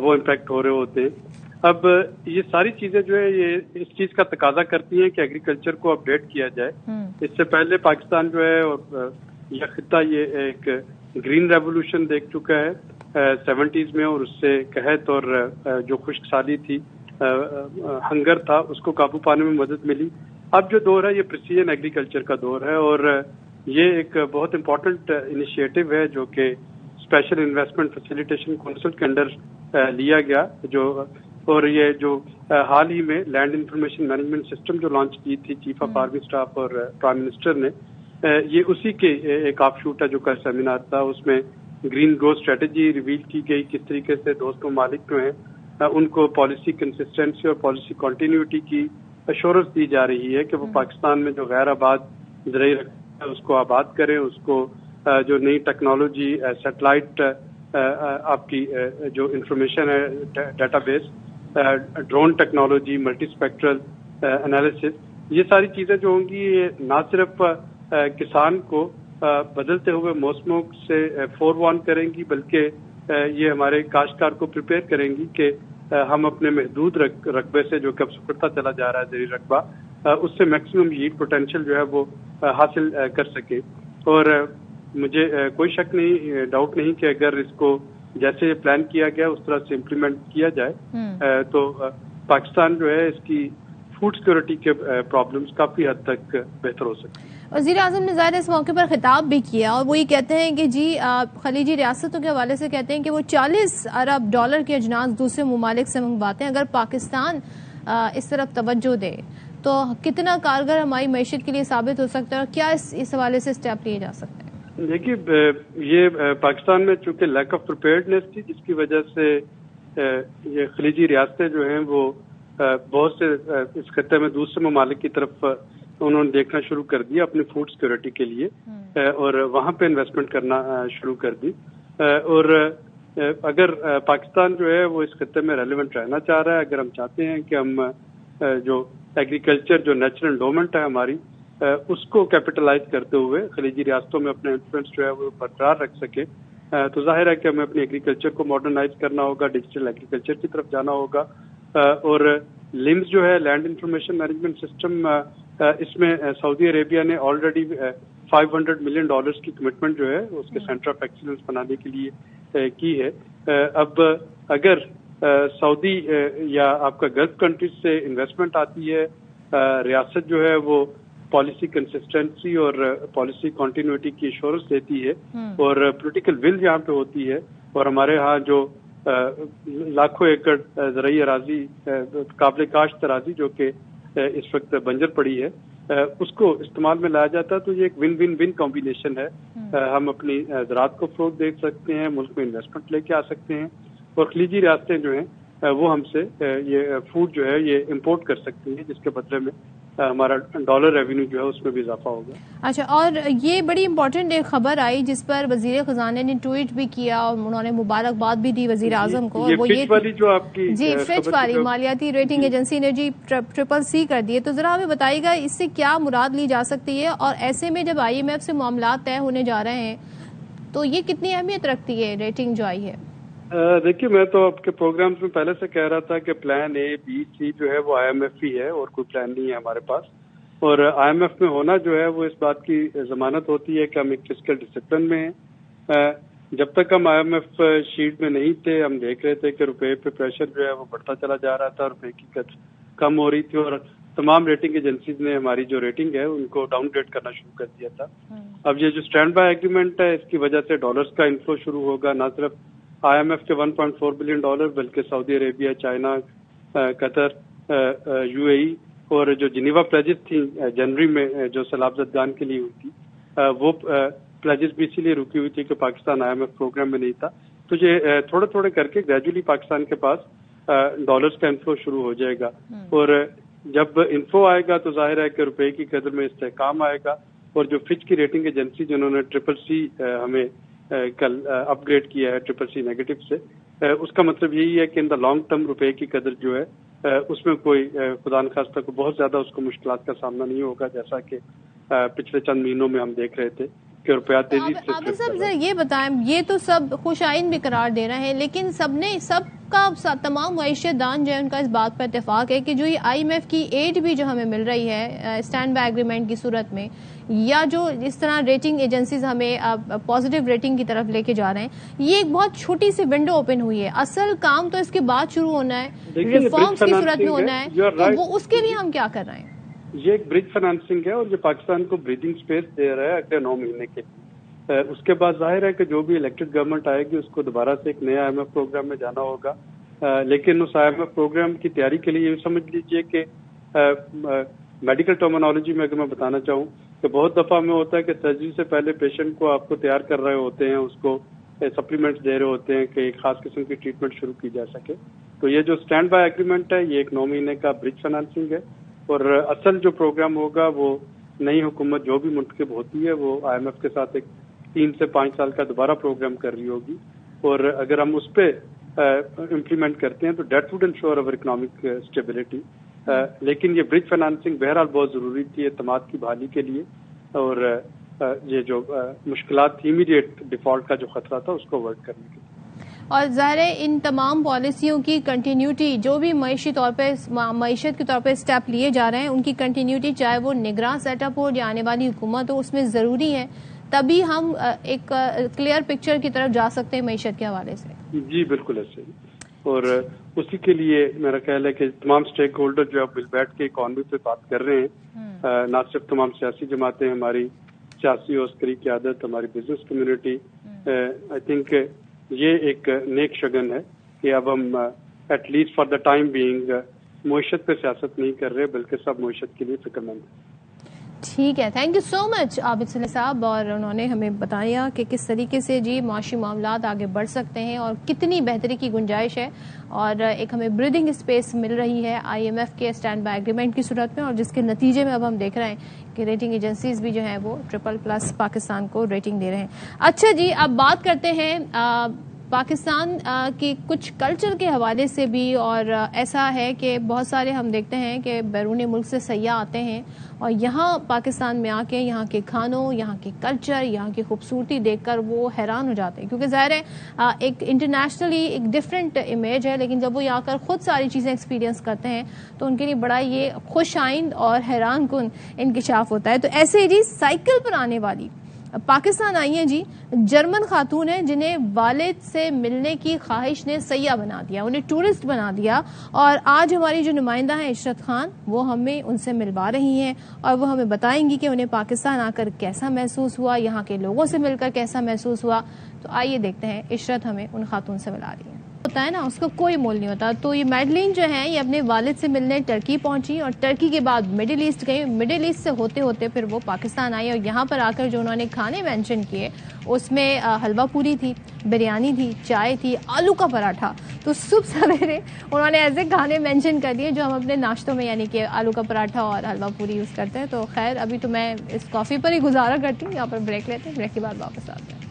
وہ امپیکٹ ہو رہے ہوتے ہیں۔ اب یہ ساری چیزیں جو ہے یہ اس چیز کا تقاضا کرتی ہیں کہ ایگریکلچر کو اپڈیٹ کیا جائے۔ اس سے پہلے پاکستان جو ہے یہ خطہ یہ ایک گرین ریولوشن دیکھ چکا ہے 70s میں، اور اس سے قحط اور جو خشک سالی تھی، ہنگر تھا، اس کو قابو پانے میں مدد ملی۔ اب جو دور ہے یہ پریسیجن ایگریکلچر کا دور ہے، اور یہ ایک بہت امپورٹنٹ انیشیٹو ہے جو کہ اسپیشل انویسٹمنٹ فیسیلیٹیشن کونسل کے انڈر لیا گیا، اور یہ جو حال ہی میں لینڈ انفارمیشن مینجمنٹ سسٹم جو لانچ کی تھی چیف آف آرمی اسٹاف اور پرائم منسٹر نے، یہ اسی کے ایک آف شوٹ ہے جو کل سیمینار تھا۔ اس میں گرین گروتھ اسٹریٹجی ریویل کی گئی، کس طریقے سے دوست ممالک جو ہیں ان کو پالیسی کنسسٹنسی اور پالیسی کنٹینیوٹی کی ایشورنس دی جا رہی ہے کہ وہ پاکستان میں جو غیر آباد زرعی رقبہ ہے اس کو آباد کریں، اس کو جو نئی ٹیکنالوجی، سیٹلائٹ آپ کی جو انفارمیشن ہے، database, drone technology, multispectral analysis, یہ ساری چیزیں جو ہوں گی یہ نہ صرف کسان کو بدلتے ہوئے موسموں سے فور کریں گی، بلکہ یہ ہمارے کاشتکار کو پریپیئر کریں گی کہ ہم اپنے محدود رقبے سے جو کہ اب سکڑتا چلا جا رہا ہے زرعی رقبہ، اس سے میکسیمم ییلڈ پوٹینشیل جو ہے وہ حاصل کر سکے۔ اور مجھے کوئی شک نہیں، ڈاؤٹ نہیں کہ اگر اس کو جیسے پلان کیا گیا اس طرح سے امپلیمنٹ کیا جائے تو پاکستان جو ہے اس کی فوڈ سیکورٹی کے پرابلمز کافی حد تک بہتر ہو سکتے ہیں۔ وزیر اعظم نے ظاہر اس موقع پر خطاب بھی کیا، اور وہ یہ کہتے ہیں کہ جی خلیجی ریاستوں کے حوالے سے کہتے ہیں کہ وہ $40 ارب کے اجناس دوسرے ممالک سے منگواتے ہیں، اگر پاکستان اس طرف توجہ دے تو کتنا کارگر ہماری معیشت کے لیے ثابت ہو سکتا ہے اور کیا اس حوالے سے اسٹیپ لیے جا سکتے ہیں؟ دیکھیے یہ پاکستان میں چونکہ لیک آف پریپیئرڈنیس تھی، جس کی وجہ سے یہ خلیجی ریاستیں جو ہیں وہ بہت سے اس خطے میں دوسرے ممالک کی طرف انہوں نے دیکھنا شروع کر دیا اپنی فوڈ سیکورٹی کے لیے، اور وہاں پہ انویسٹمنٹ کرنا شروع کر دی. اور اگر پاکستان جو ہے وہ اس خطے میں ریلیونٹ رہنا چاہ رہا ہے، اگر ہم چاہتے ہیں کہ ہم جو ایگریکلچر جو نیچرل انڈومنٹ ہے ہماری اس کو کیپٹلائز کرتے ہوئے خلیجی ریاستوں میں اپنے انفلوئنس جو ہے وہ برقرار رکھ سکے، تو ظاہر ہے کہ ہمیں اپنی ایگریکلچر کو ماڈرنائز کرنا ہوگا، ڈیجیٹل ایگریکلچر کی طرف جانا ہوگا. اور لمز جو ہے لینڈ انفارمیشن مینجمنٹ سسٹم، اس میں سعودی عربیہ نے آلریڈی $500 ملین کی کمٹمنٹ جو ہے اس کے سینٹر آف ایکسیلنس بنانے کے لیے کی ہے. اب اگر سعودی یا آپ کا گلف کنٹریز سے انویسٹمنٹ آتی ہے، ریاست جو ہے وہ پالیسی کنسسٹنسی اور پالیسی کنٹینیوٹی کی ایشورنس دیتی ہے، اور پولیٹیکل ول یہاں پہ ہوتی ہے، اور ہمارے ہاں جو لاکھوں ایکڑ زرعی اراضی قابل کاشت اراضی جو کہ اس وقت بنجر پڑی ہے، اس کو استعمال میں لایا جاتا ہے، تو یہ ایک ون ون ون کمبینیشن ہے. ہم اپنی زراعت کو فروغ دے سکتے ہیں، ملک میں انویسٹمنٹ لے کے آ سکتے ہیں، اور خلیجی ریاستیں جو ہیں وہ ہم سے یہ فوڈ جو ہے یہ امپورٹ کر سکتی ہیں، جس کے بدلے میں ہمارا ڈالر ریونیو جو ہے اس میں بھی اضافہ ہوگا. اچھا، اور یہ بڑی امپورٹنٹ ایک خبر آئی جس پر وزیر خزانہ نے ٹویٹ بھی کیا اور انہوں نے مبارکباد بھی دی وزیر اعظم کو، وہ یہ والی جو آپ کی جی فچ والی مالیاتی ریٹنگ ایجنسی نے جی CCC کر دیے. تو ذرا ہمیں بتائیے گا اس سے کیا مراد لی جا سکتی ہے، اور ایسے میں جب IMF سے معاملات طے ہونے جا رہے ہیں تو یہ کتنی اہمیت رکھتی ہے ریٹنگ جو آئی ہے؟ دیکھیے میں تو آپ کے پروگرامز میں پہلے سے کہہ رہا تھا کہ پلان A B C جو ہے وہ IMF ہی ہے، اور کوئی پلان نہیں ہے ہمارے پاس. اور IMF میں ہونا جو ہے وہ اس بات کی ضمانت ہوتی ہے کہ ہم ایک فسکل ڈسپلن میں ہیں. جب تک ہم IMF شیٹ میں نہیں تھے، ہم دیکھ رہے تھے کہ روپے پہ پریشر جو ہے وہ بڑھتا چلا جا رہا تھا، روپے کی قدر کم ہو رہی تھی، اور تمام ریٹنگ ایجنسیز نے ہماری جو ریٹنگ ہے ان کو ڈاؤن گریڈ کرنا شروع کر دیا تھا. اب یہ جو اسٹینڈ بائی ایگریمنٹ ہے، اس کی وجہ سے ڈالرز کا انفلو شروع ہوگا، نہ صرف IMF کے $1.4 بلین بلکہ سعودی عربیہ، چائنا، قطر، UAE اور جو جنیوا پلیجز تھیں جنوری میں جو سیلاب زدگان کے لیے ہوئی تھی، وہ پلیجز بھی اسی لیے رکی ہوئی تھی کہ پاکستان IMF پروگرام میں نہیں تھا. تو یہ تھوڑے تھوڑے کر کے گریجولی پاکستان کے پاس ڈالرز کا انفلو شروع ہو جائے گا، اور جب انفلو آئے گا تو ظاہر ہے کہ روپے کی قدر میں استحکام آئے گا. اور جو فچ کی ریٹنگ ایجنسی جنہوں نے CCC ہمیں کل اپ گریڈ کیا ہے CCC نیگیٹو سے، اس کا مطلب یہی ہے کہ ان دا لانگ ٹرم روپے کی قدر جو ہے اس میں کوئی خدا نخواستہ کو بہت زیادہ اس کو مشکلات کا سامنا نہیں ہوگا، جیسا کہ پچھلے چند مہینوں میں ہم دیکھ رہے تھے کہ روپیہ تیزی سے. عابد صاحب ذرا یہ بتائیں، یہ تو سب خوش آئند بھی قرار دے رہے ہیں، لیکن سب کا تمام معیشت دان جو ہے ان کا اس بات پر اتفاق ہے کہ جو یہ IMF کی ایڈ بھی جو ہمیں مل رہی ہے اسٹینڈ بائی ایگریمنٹ کی صورت میں، یا جو اس طرح ریٹنگ ایجنسیز ہمیں پازیٹیو ریٹنگ کی طرف لے کے جا رہے ہیں، یہ ایک بہت چھوٹی سی ونڈو اوپن ہوئی ہے. اصل کام تو اس کے بعد شروع ہونا ہے، ریفارمز کی صورت میں ہونا ہے، تو وہ اس کے لیے ہم کیا کر رہے ہیں؟ یہ ایک برج فائنانسنگ ہے، اور جو پاکستان کو بریدنگ اسپیس دے رہا ہے اگلے 9 مہینے کے. اس کے بعد ظاہر ہے کہ جو بھی الیکٹڈ گورنمنٹ آئے گی اس کو دوبارہ سے ایک نیا IMF پروگرام میں جانا ہوگا. لیکن اس IMF پروگرام کی تیاری کے لیے یہ سمجھ لیجئے کہ میڈیکل ٹرمینالوجی میں اگر میں بتانا چاہوں کہ بہت دفعہ میں ہوتا ہے کہ سرجری سے پہلے پیشنٹ کو آپ کو تیار کر رہے ہوتے ہیں، اس کو سپلیمنٹس دے رہے ہوتے ہیں کہ ایک خاص قسم کی ٹریٹمنٹ شروع کی جا سکے. تو یہ جو اسٹینڈ بائی ایگریمنٹ ہے یہ ایک 9 مہینے کا برج فائنانسنگ ہے، اور اصل جو پروگرام ہوگا وہ نئی حکومت جو بھی منتخب ہوتی ہے وہ IMF کے ساتھ ایک 3 سے 5 سال کا دوبارہ پروگرام کر رہی ہوگی. اور اگر ہم اس پہ امپلیمنٹ کرتے ہیں تو that would ensure over economic stability. لیکن یہ برج فائنانسنگ بہرحال بہت ضروری تھی اعتماد کی بحالی کے لیے، اور یہ جو مشکلات تھی امیڈیٹ ڈیفالٹ کا جو خطرہ تھا اس کو اوائڈ کرنے کے لیے. اور ظاہر ہے ان تمام پالیسیوں کی کنٹینیوٹی جو بھی معیشت کے طور پہ اسٹیپ لیے جا رہے ہیں ان کی کنٹینیوٹی چاہے وہ نگراں سیٹ اپ ہو یا آنے والی حکومت ہو، اس میں ضروری ہے، تبھی ہم ایک کلیئر پکچر کی طرف جا سکتے ہیں معیشت کے حوالے سے. جی بالکل ایسے ہی، اور اسی کے لیے میرا خیال ہے کہ تمام اسٹیک ہولڈر جو اب مل بیٹھ کے اکانومی پہ بات کر رہے ہیں، نہ صرف تمام سیاسی جماعتیں، ہماری سیاسی اور عسکری قیادت، ہماری بزنس کمیونٹی، آئی تھنک یہ ایک نیک شگن ہے کہ اب ہم at least for the time being معیشت پہ سیاست نہیں کر رہے بلکہ سب معیشت کے لیے فکر مند ہیں۔ ٹھیک ہے، تھینک یو سو مچ عابد صالح صاحب، اور انہوں نے ہمیں بتایا کہ کس طریقے سے جی معاشی معاملات آگے بڑھ سکتے ہیں اور کتنی بہتری کی گنجائش ہے، اور ایک ہمیں بریدنگ اسپیس مل رہی ہے آئی ایم ایف کے اسٹینڈ بائی ایگریمنٹ کی صورت میں، اور جس کے نتیجے میں اب ہم دیکھ رہے ہیں کہ ریٹنگ ایجنسیز بھی جو ہیں وہ BBB+ پاکستان کو ریٹنگ دے رہے ہیں۔ اچھا جی، اب بات کرتے ہیں پاکستان کے کچھ کلچر کے حوالے سے بھی، اور ایسا ہے کہ بہت سارے ہم دیکھتے ہیں کہ بیرون ملک سے سیاح آتے ہیں اور یہاں پاکستان میں آ کے یہاں کے کھانوں، یہاں کے کلچر، یہاں کی خوبصورتی دیکھ کر وہ حیران ہو جاتے ہیں، کیونکہ ظاہر ہے ایک انٹرنیشنلی ایک ڈفرینٹ امیج ہے، لیکن جب وہ یہاں کر خود ساری چیزیں ایکسپیرینس کرتے ہیں تو ان کے لیے بڑا یہ خوش آئند اور حیران کن انکشاف ہوتا ہے۔ تو ایسے جی سائیکل پر آنے والی پاکستان آئی ہیں جی جرمن خاتون ہیں، جنہیں والد سے ملنے کی خواہش نے سیاح بنا دیا، انہیں ٹورسٹ بنا دیا، اور آج ہماری جو نمائندہ ہیں عشرت خان، وہ ہمیں ان سے ملوا رہی ہیں اور وہ ہمیں بتائیں گی کہ انہیں پاکستان آ کر کیسا محسوس ہوا، یہاں کے لوگوں سے مل کر کیسا محسوس ہوا۔ تو آئیے دیکھتے ہیں، عشرت ہمیں ان خاتون سے ملا رہی ہیں۔ ہوتا ہے نا، اس کا کوئی مول نہیں ہوتا۔ تو یہ میڈلین جو ہے یہ اپنے والد سے ملنے ٹرکی پہنچی، اور ٹرکی کے بعد مڈل ایسٹ گئی، مڈل ایسٹ سے ہوتے ہوتے پھر وہ پاکستان آئی، اور یہاں پر آ کر جو انہوں نے کھانے مینشن کیے اس میں حلوہ پوری تھی، بریانی تھی، چائے تھی، آلو کا پراٹھا۔ تو صبح سویرے انہوں نے ایسے کھانے مینشن کر دیے جو ہم اپنے ناشتوں میں یعنی کہ آلو کا پراٹھا اور حلوہ پوری یوز کرتے ہیں۔ تو خیر ابھی تو میں اس کافی پر ہی گزارا کرتی ہوں، یہاں پر بریک لیتے ہیں، بریک کے بعد واپس آتے ہیں۔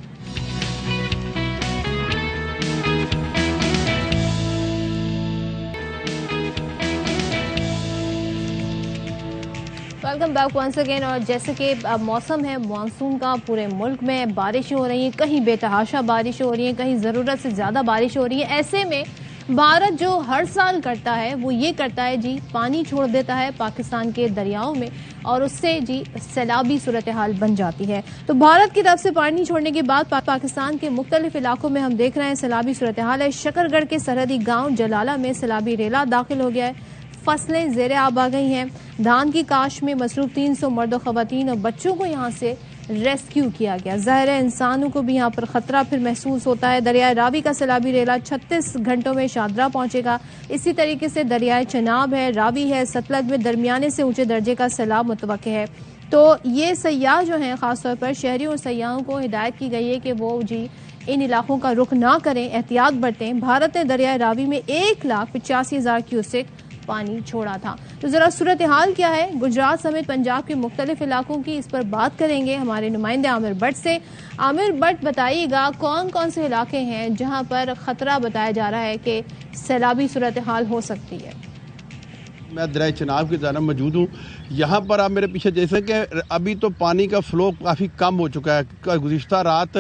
Welcome back once again. اور جیسے کہ موسم ہے مانسون کا، پورے ملک میں بارشیں ہو رہی ہیں، کہیں بے تحاشا بارشیں ہو رہی ہیں، کہیں ضرورت سے زیادہ بارش ہو رہی ہے۔ ایسے میں بھارت جو ہر سال کرتا ہے وہ یہ کرتا ہے جی پانی چھوڑ دیتا ہے پاکستان کے دریاؤں میں، اور اس سے جی سیلابی صورتحال بن جاتی ہے۔ تو بھارت کی طرف سے پانی چھوڑنے کے بعد پاکستان کے مختلف علاقوں میں ہم دیکھ رہے ہیں سیلابی صورتحال ہے۔ شکر گڑھ کے سرحدی گاؤں جلالہ میں سیلابی ریلا داخل ہو گیا ہے، فصلیں زیر آب آ گئی ہیں، دھان کی کاشت میں مصروف 300 مرد و خواتین اور بچوں کو یہاں سے ریسکیو کیا گیا۔ ظاہر ہے انسانوں کو بھی یہاں پر خطرہ پھر محسوس ہوتا ہے۔ دریائے راوی کا سیلابی ریلا 36 گھنٹوں میں شاہدرہ پہنچے گا۔ اسی طریقے سے دریائے چناب ہے، راوی ہے، ستلج میں درمیانے سے اونچے درجے کا سیلاب متوقع ہے۔ تو یہ سیاح جو ہیں خاص طور پر شہریوں اور سیاحوں کو ہدایت کی گئی ہے کہ وہ جی ان علاقوں کا رخ نہ کریں، احتیاط برتیں۔ بھارت نے دریائے راوی میں 1,85,000 کیوسک پانی چھوڑا تھا۔ تو ذرا صورتحال کیا ہے گجرات سمیت پنجاب کے مختلف علاقوں کی، اس پر بات کریں گے ہمارے نمائندے عامر بٹ سے۔ عامر بٹ بتائیے گا کون کون سے علاقے ہیں جہاں پر خطرہ بتایا جا رہا ہے کہ سیلابی صورتحال ہو سکتی ہے؟ میں دریا چناب کی جانب موجود ہوں۔ یہاں پر آپ میرے پیچھے جیسے کہ ابھی تو پانی کا فلو کافی کم ہو چکا ہے، گزشتہ رات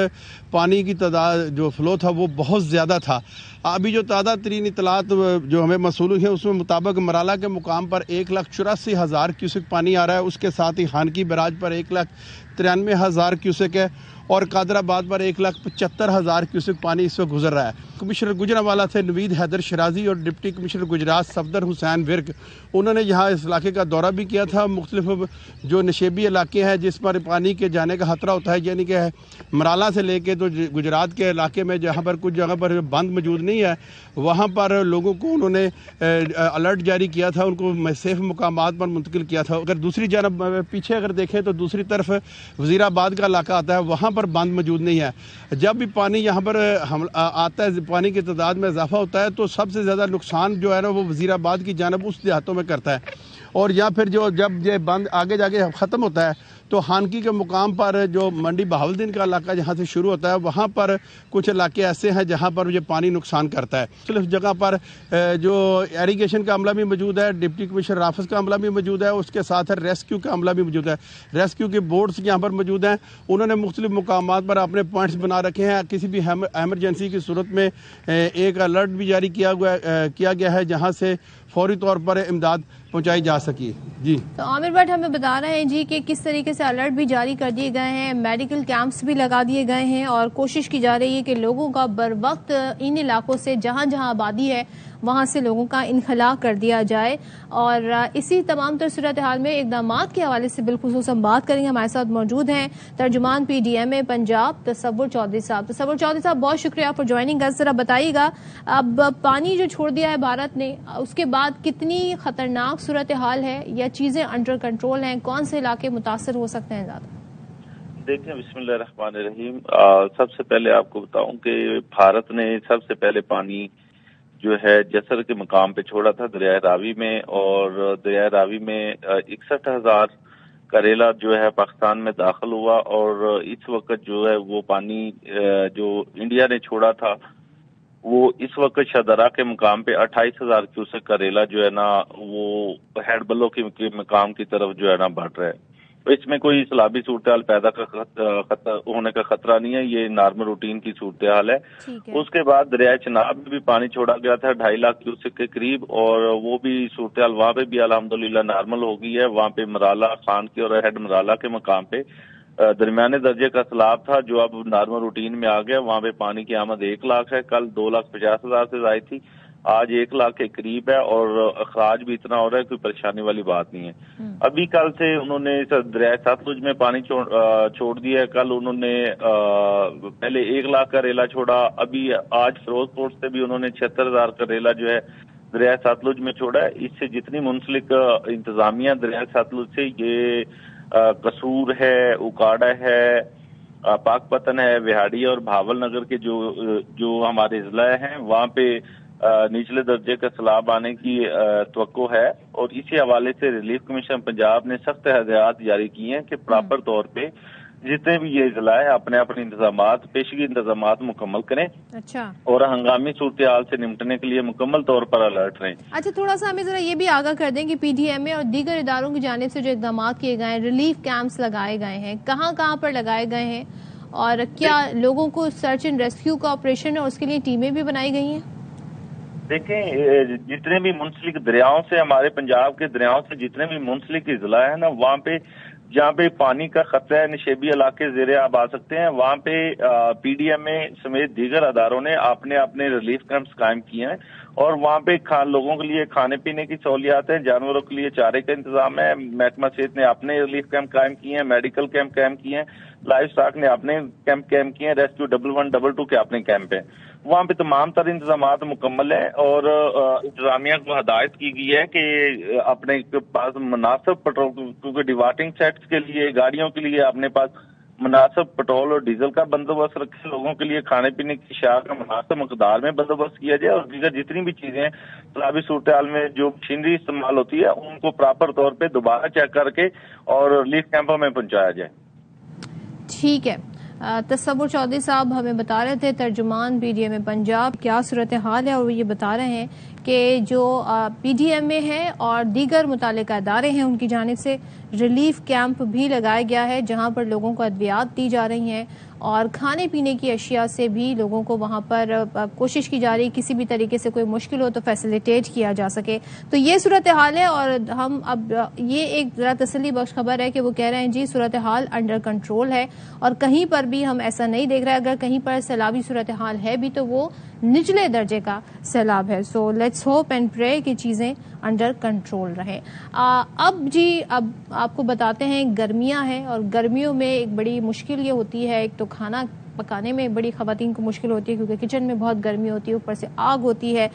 پانی کی تعداد جو فلو تھا وہ بہت زیادہ تھا۔ ابھی جو تازہ ترین اطلاعات جو ہمیں موصول ہیں اس میں مطابق مرالہ کے مقام پر 1,84,000 کیوسک پانی آ رہا ہے، اس کے ساتھ ہی خانکی براج پر 1,93,000 کیوسک ہے، اور قادر آباد پر 1,75,000 کیوسک پانی اس وقت گزر رہا ہے۔ کمشنر گجرانوالہ سے نوید حیدر شرازی اور ڈپٹی کمشنر گجرات صفدر حسین ورک، انہوں نے یہاں اس علاقے کا دورہ بھی کیا تھا۔ مختلف جو نشیبی علاقے ہیں جس پر پانی کے جانے کا خطرہ ہوتا ہے، یعنی کہ مرالہ سے لے کے تو گجرات کے علاقے میں جہاں پر کچھ جگہ پر بند موجود نہیں ہے، وہاں پر لوگوں کو انہوں نے الرٹ جاری کیا تھا، ان کو سیف مقامات پر منتقل کیا تھا۔ اگر دوسری جانب پیچھے اگر دیکھیں تو دوسری طرف وزیر آباد کا علاقہ آتا ہے، وہاں پر بند موجود نہیں ہے۔ جب بھی پانی یہاں پر آتا ہے، پانی کی تعداد میں اضافہ ہوتا ہے تو سب سے زیادہ نقصان جو ہے نا وہ وزیر آباد کی جانب اس دیہاتوں میں کرتا ہے، اور یا پھر جب یہ بند آگے جا کے ختم ہوتا ہے تو خانکی کے مقام پر جو منڈی بہاولدین کا علاقہ جہاں سے شروع ہوتا ہے، وہاں پر کچھ علاقے ایسے ہیں جہاں پر یہ پانی نقصان کرتا ہے۔ مختلف جگہ پر جو ایریگیشن کا عملہ بھی موجود ہے، ڈپٹی کمشنر رافظ کا عملہ بھی موجود ہے، اس کے ساتھ ریسکیو کا عملہ بھی موجود ہے۔ ریسکیو کے بورڈز یہاں پر موجود ہیں، انہوں نے مختلف مقامات پر اپنے پوائنٹس بنا رکھے ہیں۔ کسی بھی ایمرجنسی کی صورت میں ایک الرٹ بھی جاری کیا گیا ہے جہاں سے فوری طور پر امداد پہنچائی جا سکی۔ جی تو عامر بٹ ہمیں بتا رہے ہیں جی کہ کس طریقے سے الرٹ بھی جاری کر دیے گئے ہیں، میڈیکل کیمپس بھی لگا دیے گئے ہیں، اور کوشش کی جا رہی ہے کہ لوگوں کا بر وقت ان علاقوں سے جہاں جہاں آبادی ہے وہاں سے لوگوں کا انخلا کر دیا جائے. اور اسی تمام تر صورتحال میں اقدامات کے حوالے سے بالخصوص ہم بات کریں گے. ہمارے ساتھ موجود ہیں ترجمان پی ڈی ایم اے پنجاب تصور چودھری صاحب. تصور چودھری صاحب بہت شکریہ فار جوائننگ اس. ذرا بتائیے گا اب پانی جو چھوڑ دیا ہے بھارت نے اس کے بعد کتنی خطرناک صورتحال ہے یا چیزیں انڈر کنٹرول ہیں؟ کون سے علاقے متاثر ہو سکتے ہیں زیادہ؟ دیکھیں بسم اللہ الرحمن الرحیم. سب سے پہلے آپ کو بتاؤں کہ بھارت نے سب سے پہلے پانی جو ہے جسر کے مقام پہ چھوڑا تھا دریائے راوی میں, اور دریائے راوی میں 61,000 کریلا جو ہے پاکستان میں داخل ہوا, اور اس وقت جو ہے وہ پانی جو انڈیا نے چھوڑا تھا وہ اس وقت شدرا کے مقام پہ 28,000 کیوسک کریلا جو ہے نا وہ ہیڈ بلو کے مقام کی طرف جو ہے نا بڑھ رہا ہے. اس میں کوئی سیلابی صورتحال پیدا ہونے کا خطرہ نہیں ہے, یہ نارمل روٹین کی صورتحال ہے. اس کے بعد دریائے چناب میں بھی پانی چھوڑا گیا تھا 2.5 لاکھ کیوسک کے قریب, اور وہ بھی صورتحال وہاں پہ بھی الحمدللہ نارمل ہو گئی ہے. وہاں پہ مرالہ خان کی اور ہیڈ مرالہ کے مقام پہ درمیانے درجے کا سیلاب تھا جو اب نارمل روٹین میں آ گیا. وہاں پہ پانی کی آمد 1 لاکھ ہے, کل 2,50,000 سے زائد تھی, آج 1 لاکھ کے قریب ہے, اور اخراج بھی اتنا ہو رہا ہے, کوئی پریشانی والی بات نہیں ہے. ابھی کل سے انہوں نے دریائے ستلج میں پانی چھوڑ دیا ہے. کل انہوں نے پہلے 1 لاکھ کا ریلا چھوڑا, ابھی آج فیروز پورٹ سے بھی انہوں نے 76,000 کا ریلا جو ہے دریائے ستلج میں چھوڑا ہے. اس سے جتنی منسلک انتظامیہ دریائے ستلج سے یہ قصور ہے, اکاڑا ہے, پاک پتن ہے, وہاڑی اور بھاول نگر کے جو ہمارے اضلاع ہیں وہاں پہ نچلے درجے کا سیلاب آنے کی توقع ہے, اور اسی حوالے سے ریلیف کمیشن پنجاب نے سخت ہدایات جاری کی ہیں کہ پراپر طور پہ جتنے بھی یہ اضلاع ہیں اپنے انتظامات پیشگی انتظامات مکمل کریں. اچھا. اور ہنگامی صورتحال سے نمٹنے کے لیے مکمل طور پر الرٹ رہیں. اچھا, تھوڑا سا ہمیں ذرا یہ بھی آگاہ کر دیں کہ پی ڈی ایم اے اور دیگر اداروں کی جانب سے جو اقدامات کیے گئے ہیں, ریلیف کیمپس لگائے گئے ہیں, کہاں کہاں پر لگائے گئے ہیں, اور کیا لوگوں کو سرچ اینڈ ریسکیو کا آپریشن ہے اور اس کے لیے ٹیمیں بھی بنائی گئی ہیں؟ دیکھیں جتنے بھی منسلک دریاؤں سے, ہمارے پنجاب کے دریاؤں سے جتنے بھی منسلک اضلاع ہیں نا, وہاں پہ جہاں پہ پانی کا خطرہ ہے, نشیبی علاقے زیر آب آ سکتے ہیں, وہاں پہ پی ڈی ایم اے سمیت دیگر اداروں نے اپنے ریلیف کیمپس قائم کیے ہیں, اور وہاں پہ لوگوں کے لیے کھانے پینے کی سہولیات ہیں, جانوروں کے لیے چارے کا انتظام ہے. محکمہ صحت نے اپنے ریلیف کیمپ قائم کیے ہیں, میڈیکل کیمپ قائم کیے ہیں, لائف اسٹاک نے اپنے کیمپ قائم کیے ہیں, ریسکیو 11 22 کے اپنے کیمپ ہیں. وہاں پہ تمام تر انتظامات مکمل ہیں, اور انتظامیہ کو ہدایت کی گئی ہے کہ اپنے پاس مناسب پٹرول, کیونکہ ڈیواٹنگ سیٹس کے لیے گاڑیوں کے لیے اپنے پاس مناسب پٹرول اور ڈیزل کا بندوبست رکھے, لوگوں کے لیے کھانے پینے کی اشیاء کا مناسب مقدار میں بندوبست کیا جائے, اور دیگر جتنی بھی چیزیں سیلابی صورتحال میں جو مشینری استعمال ہوتی ہے ان کو پراپر طور پہ دوبارہ چیک کر کے اور ریلیف کیمپوں میں پہنچایا جائے. ٹھیک ہے. تصور چودھری صاحب ہمیں بتا رہے تھے, ترجمان پی ڈی ایم اے پنجاب, کیا صورتحال ہے, اور وہ یہ بتا رہے ہیں کہ جو پی ڈی ایم اے ہے اور دیگر متعلقہ ادارے ہیں ان کی جانب سے ریلیف کیمپ بھی لگایا گیا ہے جہاں پر لوگوں کو ادویات دی جا رہی ہیں, اور کھانے پینے کی اشیاء سے بھی لوگوں کو وہاں پر کوشش کی جا رہی ہے کسی بھی طریقے سے کوئی مشکل ہو تو فیسیلیٹیٹ کیا جا سکے. تو یہ صورتحال ہے, اور ہم اب یہ ایک ذرا تسلی بخش خبر ہے کہ وہ کہہ رہے ہیں جی صورتحال انڈر کنٹرول ہے, اور کہیں پر بھی ہم ایسا نہیں دیکھ رہے, اگر کہیں پر سیلابی صورتحال ہے بھی تو وہ نچلے درجے کا سیلاب ہے. سو لیٹس ہوپ اینڈ پرے کہ چیزیں انڈر کنٹرول رہیں. اب آپ کو بتاتے ہیں گرمیاں ہیں, اور گرمیوں میں ایک بڑی مشکل یہ ہوتی ہے, ایک تو کھانا پکانے میں بڑی خواتین کو مشکل ہوتی ہے کیونکہ کچن میں بہت گرمی ہوتی ہے, اوپر سے آگ ہوتی ہے.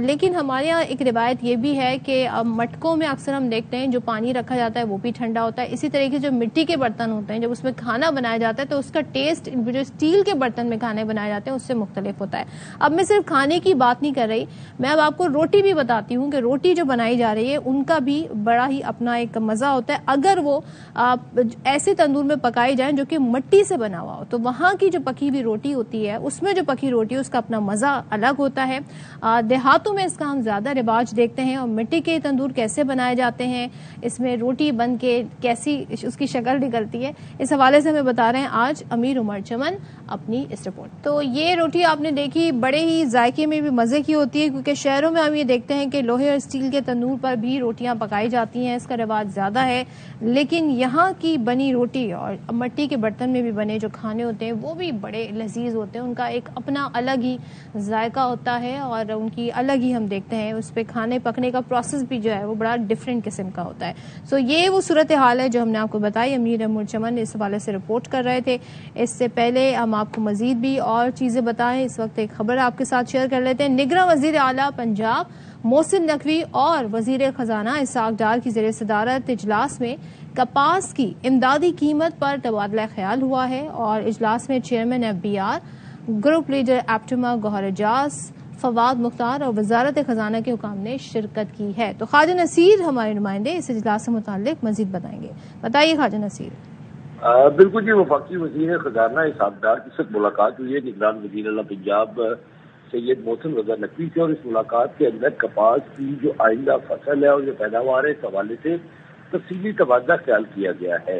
لیکن ہمارے یہاں ایک روایت یہ بھی ہے کہ مٹکوں میں اکثر ہم دیکھتے ہیں جو پانی رکھا جاتا ہے وہ بھی ٹھنڈا ہوتا ہے. اسی طریقے جو مٹی کے برتن ہوتے ہیں جب اس میں کھانا بنایا جاتا ہے تو اس کا ٹیسٹ جو اسٹیل کے برتن میں کھانے بنائے جاتے ہیں اس سے مختلف ہوتا ہے. اب میں صرف کھانے کی بات نہیں کر رہی, میں اب آپ کو روٹی بھی بتاتی ہوں کہ روٹی جو بنائی جا رہی ہے ان کا بھی بڑا ہی اپنا ایک مزہ ہوتا ہے اگر وہ ایسے تندور میں پکائی جائیں جو کہ مٹی سے بنا ہوا ہو. تو وہاں کی جو پکی ہوئی روٹی ہوتی ہے اس میں جو پکی روٹی ہے اس کا اپنا مزہ الگ ہوتا ہے. دیہاتوں میں اس کا ہم زیادہ رواج دیکھتے ہیں, اور مٹی کے تندور کیسے بنائے جاتے ہیں, اس میں روٹی بن کے کیسی اس کی شکل نکلتی ہے, اس حوالے سے ہمیں بتا رہے ہیں آج امیر عمر چمن اپنی اس رپورٹ. تو یہ روٹی آپ نے دیکھی بڑے ہی ذائقے میں بھی مزے کی ہوتی ہے, کیونکہ شہروں میں ہم یہ دیکھتے ہیں کہ لوہے اور اسٹیل کے تندور پر بھی روٹیاں پکائی جاتی ہیں, اس کا رواج زیادہ ہے. لیکن یہاں کی بنی روٹی اور مٹی کے برتن میں بھی بنے جو کھانے ہوتے ہیں وہ بھی بھی بڑے لذیذ ہوتے ہیں. ان کا ایک اپنا الگ ہی ذائقہ ہوتا ہے اور ان کی الگ ہی ہم دیکھتے ہیں اس پہ کھانے پکنے کا پروسیس بھی جو ہے وہ بڑا ڈفرینٹ قسم کا ہوتا ہے. سو یہ وہ صورتحال ہے جو ہم نے آپ کو بتائی. امیر امور چمن اس حوالے سے رپورٹ کر رہے تھے. اس سے پہلے ہم آپ کو مزید بھی اور چیزیں بتائیں. اس وقت ایک خبر آپ کے ساتھ شیئر کر لیتے ہیں. نگراں وزیر اعلیٰ پنجاب محسن نقوی اور وزیر خزانہ اسحاق ڈار کی زیر صدارت اجلاس میں کپاس کی امدادی قیمت پر تبادلہ خیال ہوا ہے اور اجلاس میں chairman FBR، group leader APTMA Gohar Ijaz, Fawad Mukhtar اور وزارت خزانہ کے حکام نے شرکت کی ہے. تو خواجہ نصیر ہمارے نمائندے اس اجلاس سے متعلق مزید بتائیں گے. بتائیے خواجہ نصیر. بالکل جی، وفاقی وزیر خزانہ اسحاق ڈار کے ساتھ ملاقات ہوئی ہے نگران وزیر اعلیٰ پنجاب سید محسن رضا نقوی سے، اور اس ملاقات کے اندر کپاس کی جو آئندہ فصل ہے اور جو پیداوار ہے اس حوالے سے تفصیلی تبادلہ خیال کیا گیا ہے.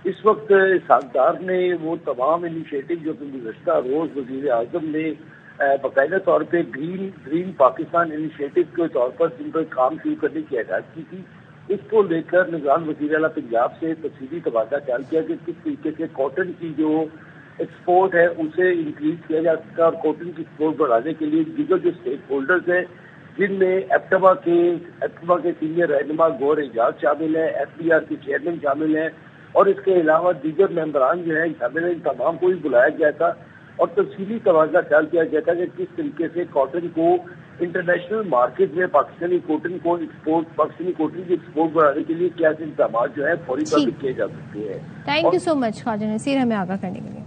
اس وقت اسحاق ڈار نے وہ تمام انیشیٹو جو کہ گزشتہ روز وزیر اعظم نے باقاعدہ طور پہ گرین پاکستان انیشیٹو کے طور پر جن پر کام شروع کرنے کی ہدایت کی تھی، اس کو لے کر نگران وزیر اعلیٰ پنجاب سے تفصیلی تبادلہ خیال کیا کہ کس طریقے سے کاٹن کی جو ایکسپورٹ ہے اسے انکریز کیا جا سکتا ہے، اور کاٹن کی ایکسپورٹ بڑھانے کے لیے دیگر جو اسٹیک ہولڈرز ہیں جن میں ایپٹما کے سینئر رہنما گوہر اعجاز شامل ہیں، FBR کے چیئرمین شامل ہیں، اور اس کے علاوہ دیگر ممبران جو ہیں شامل ہیں، ان تمام کو بھی بلایا گیا تھا اور تفصیلی تبادلہ خیال کیا گیا تھا کہ کس طریقے سے کاٹن کو انٹرنیشنل مارکیٹ میں پاکستانی کاٹن کی ایکسپورٹ بڑھانے کے لیے کیا انتظامات جو ہے فوری طور پہ کیے جا سکتے ہیں. تھینک یو سو مچ خواجہ نصیر ہمیں آگاہ کرنے کے لیے.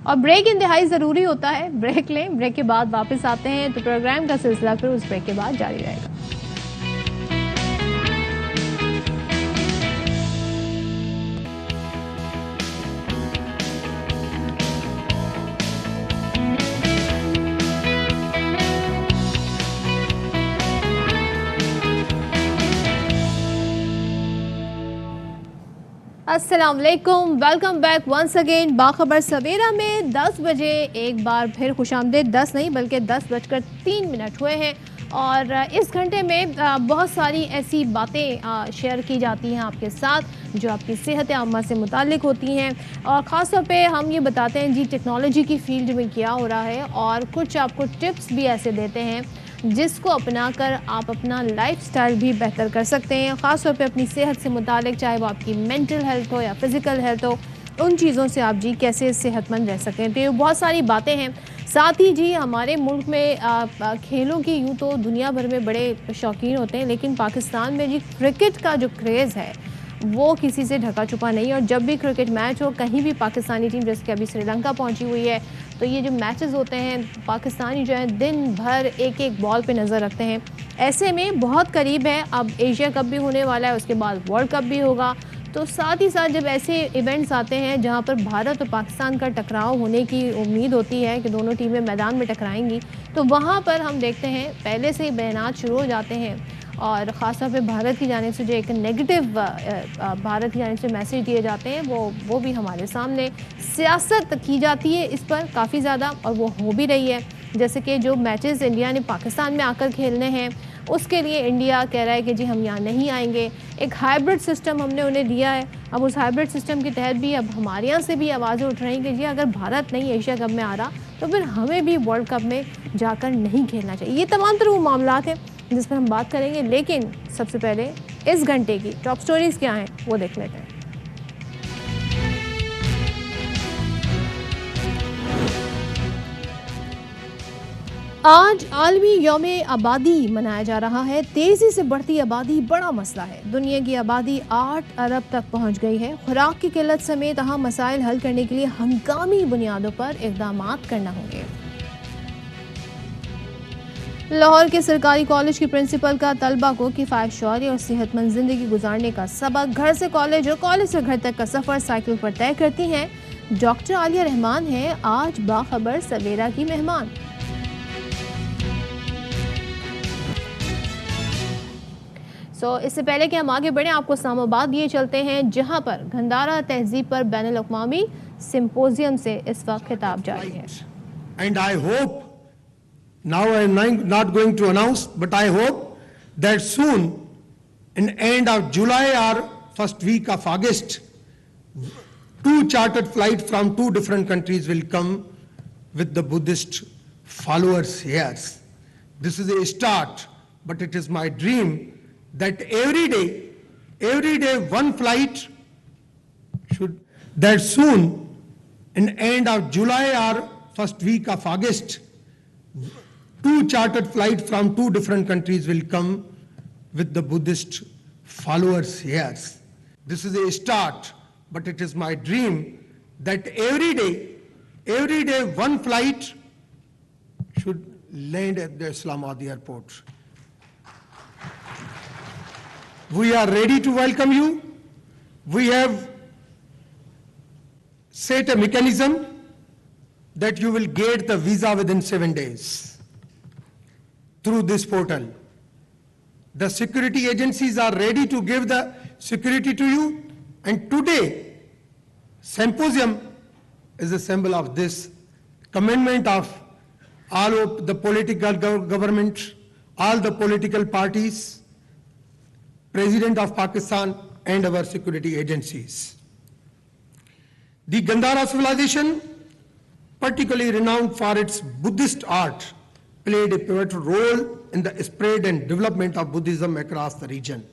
اور بریک انتہائی ضروری ہوتا ہے، بریک لیں، بریک کے بعد واپس آتے ہیں تو پروگرام کا سلسلہ پھر اس بریک کے بعد جاری رہے گا. السلام علیکم، ویلکم بیک ونس اگین. باخبر سویرا میں 10 بجے ایک بار پھر خوش آمدید. 10 نہیں بلکہ 10:03 ہوئے ہیں اور اس گھنٹے میں بہت ساری ایسی باتیں شیئر کی جاتی ہیں آپ کے ساتھ جو آپ کی صحت عامہ سے متعلق ہوتی ہیں، اور خاص طور پہ ہم یہ بتاتے ہیں جی ٹیکنالوجی کی فیلڈ میں کیا ہو رہا ہے، اور کچھ آپ کو ٹپس بھی ایسے دیتے ہیں جس کو اپنا کر آپ اپنا لائف سٹائل بھی بہتر کر سکتے ہیں، خاص طور پہ اپنی صحت سے متعلق، چاہے وہ آپ کی مینٹل ہیلتھ ہو یا فزیکل ہیلتھ ہو، ان چیزوں سے آپ جی کیسے صحت مند رہ سکیں. تو یہ بہت ساری باتیں ہیں. ساتھ ہی جی ہمارے ملک میں کھیلوں کی یوں تو دنیا بھر میں بڑے شوقین ہوتے ہیں، لیکن پاکستان میں جی کرکٹ کا جو کریز ہے وہ کسی سے ڈھکا چھپا نہیں. اور جب بھی کرکٹ میچ ہو کہیں بھی پاکستانی ٹیم جیسے کہ ابھی سری لنکا پہنچی ہوئی ہے، تو یہ جو میچز ہوتے ہیں پاکستانی جو ہیں دن بھر ایک ایک بال پہ نظر رکھتے ہیں. ایسے میں بہت قریب ہے اب ایشیا کپ بھی ہونے والا ہے، اس کے بعد ورلڈ کپ بھی ہوگا. تو ساتھ ہی ساتھ جب ایسے ایونٹس آتے ہیں جہاں پر بھارت اور پاکستان کا ٹکراؤ ہونے کی امید ہوتی ہے کہ دونوں ٹیمیں میدان میں ٹکرائیں گی، تو وہاں پر ہم دیکھتے ہیں پہلے سے ہی بیانات شروع ہو جاتے ہیں، اور خاص طور پہ بھارت کی جانب سے جو ایک نیگیٹو بھارت کی جانب سے میسیج دیے جاتے ہیں وہ بھی ہمارے سامنے. سیاست کی جاتی ہے اس پر کافی زیادہ، اور وہ ہو بھی رہی ہے. جیسے کہ جو میچز انڈیا نے پاکستان میں آ کر کھیلنے ہیں اس کے لیے انڈیا کہہ رہا ہے کہ جی ہم یہاں نہیں آئیں گے. ایک ہائبرڈ سسٹم ہم نے انہیں دیا ہے. اب اس ہائبرڈ سسٹم کے تحت بھی اب ہمارے یہاں سے بھی آوازیں اٹھ رہی ہیں کہ جی اگر بھارت نہیں ایشیا کپ میں آ رہا تو پھر ہمیں بھی ورلڈ کپ میں جا کر نہیں کھیلنا چاہیے. یہ تمام تر وہ معاملات ہیں جس پر ہم بات کریں گے، لیکن سب سے پہلے اس گھنٹے کی ٹاپ سٹوریز کیا ہیں وہ دیکھ لیتے ہیں. آج عالمی یوم آبادی منایا جا رہا ہے. تیزی سے بڑھتی آبادی بڑا مسئلہ ہے. دنیا کی آبادی 8 ارب تک پہنچ گئی ہے. خوراک کی قلت سمیت اہم مسائل حل کرنے کے لیے ہنگامی بنیادوں پر اقدامات کرنا ہوں گے. لاہور کے سرکاری کالج کی پرنسپل کا طلبہ کو کفایت شعاری اور صحت مند زندگی گزارنے کا سبق گھر سے کالج اور کالج سے گھر تک کا سفر سائیکل پر طے کرتی ہیں. ڈاکٹر عالیہ رحمان ہیں آج باخبر سویرا کی مہمان. اس سے پہلے کہ ہم آگے بڑھیں آپ کو اسلام آباد یہ چلتے ہیں جہاں پر گھندارا تہذیب پر بین الاقوامی سمپوزیم سے اس وقت خطاب جاری ہے. And I hope, now I am not going to announce, but I hope that soon, in end of July or first week of August, 2 chartered flights from 2 different countries will come with the Buddhist followers here. This is a start, but it is my dream that every day one flight should, that soon in end of July or first week of August, 2 chartered flights from 2 different countries will come with the Buddhist followers here. This is a start, but it is my dream that every day one flight should land at the Islamabad airport. We are ready to welcome you. We have set a mechanism that you will get the visa within 7 days through this portal. The security agencies are ready to give the security to you, and today symposium is a symbol of this commitment of all of the political government, all the political parties, President of Pakistan and our security agencies. The Gandhara civilization, particularly renowned for its Buddhist art, played a pivotal role in the spread and development of Buddhism across the region.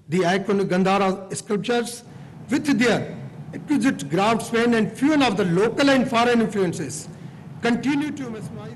The iconic Gandhara sculptures, with their exquisite craftsmen and fusion of the local and foreign influences, continue to mesmerize.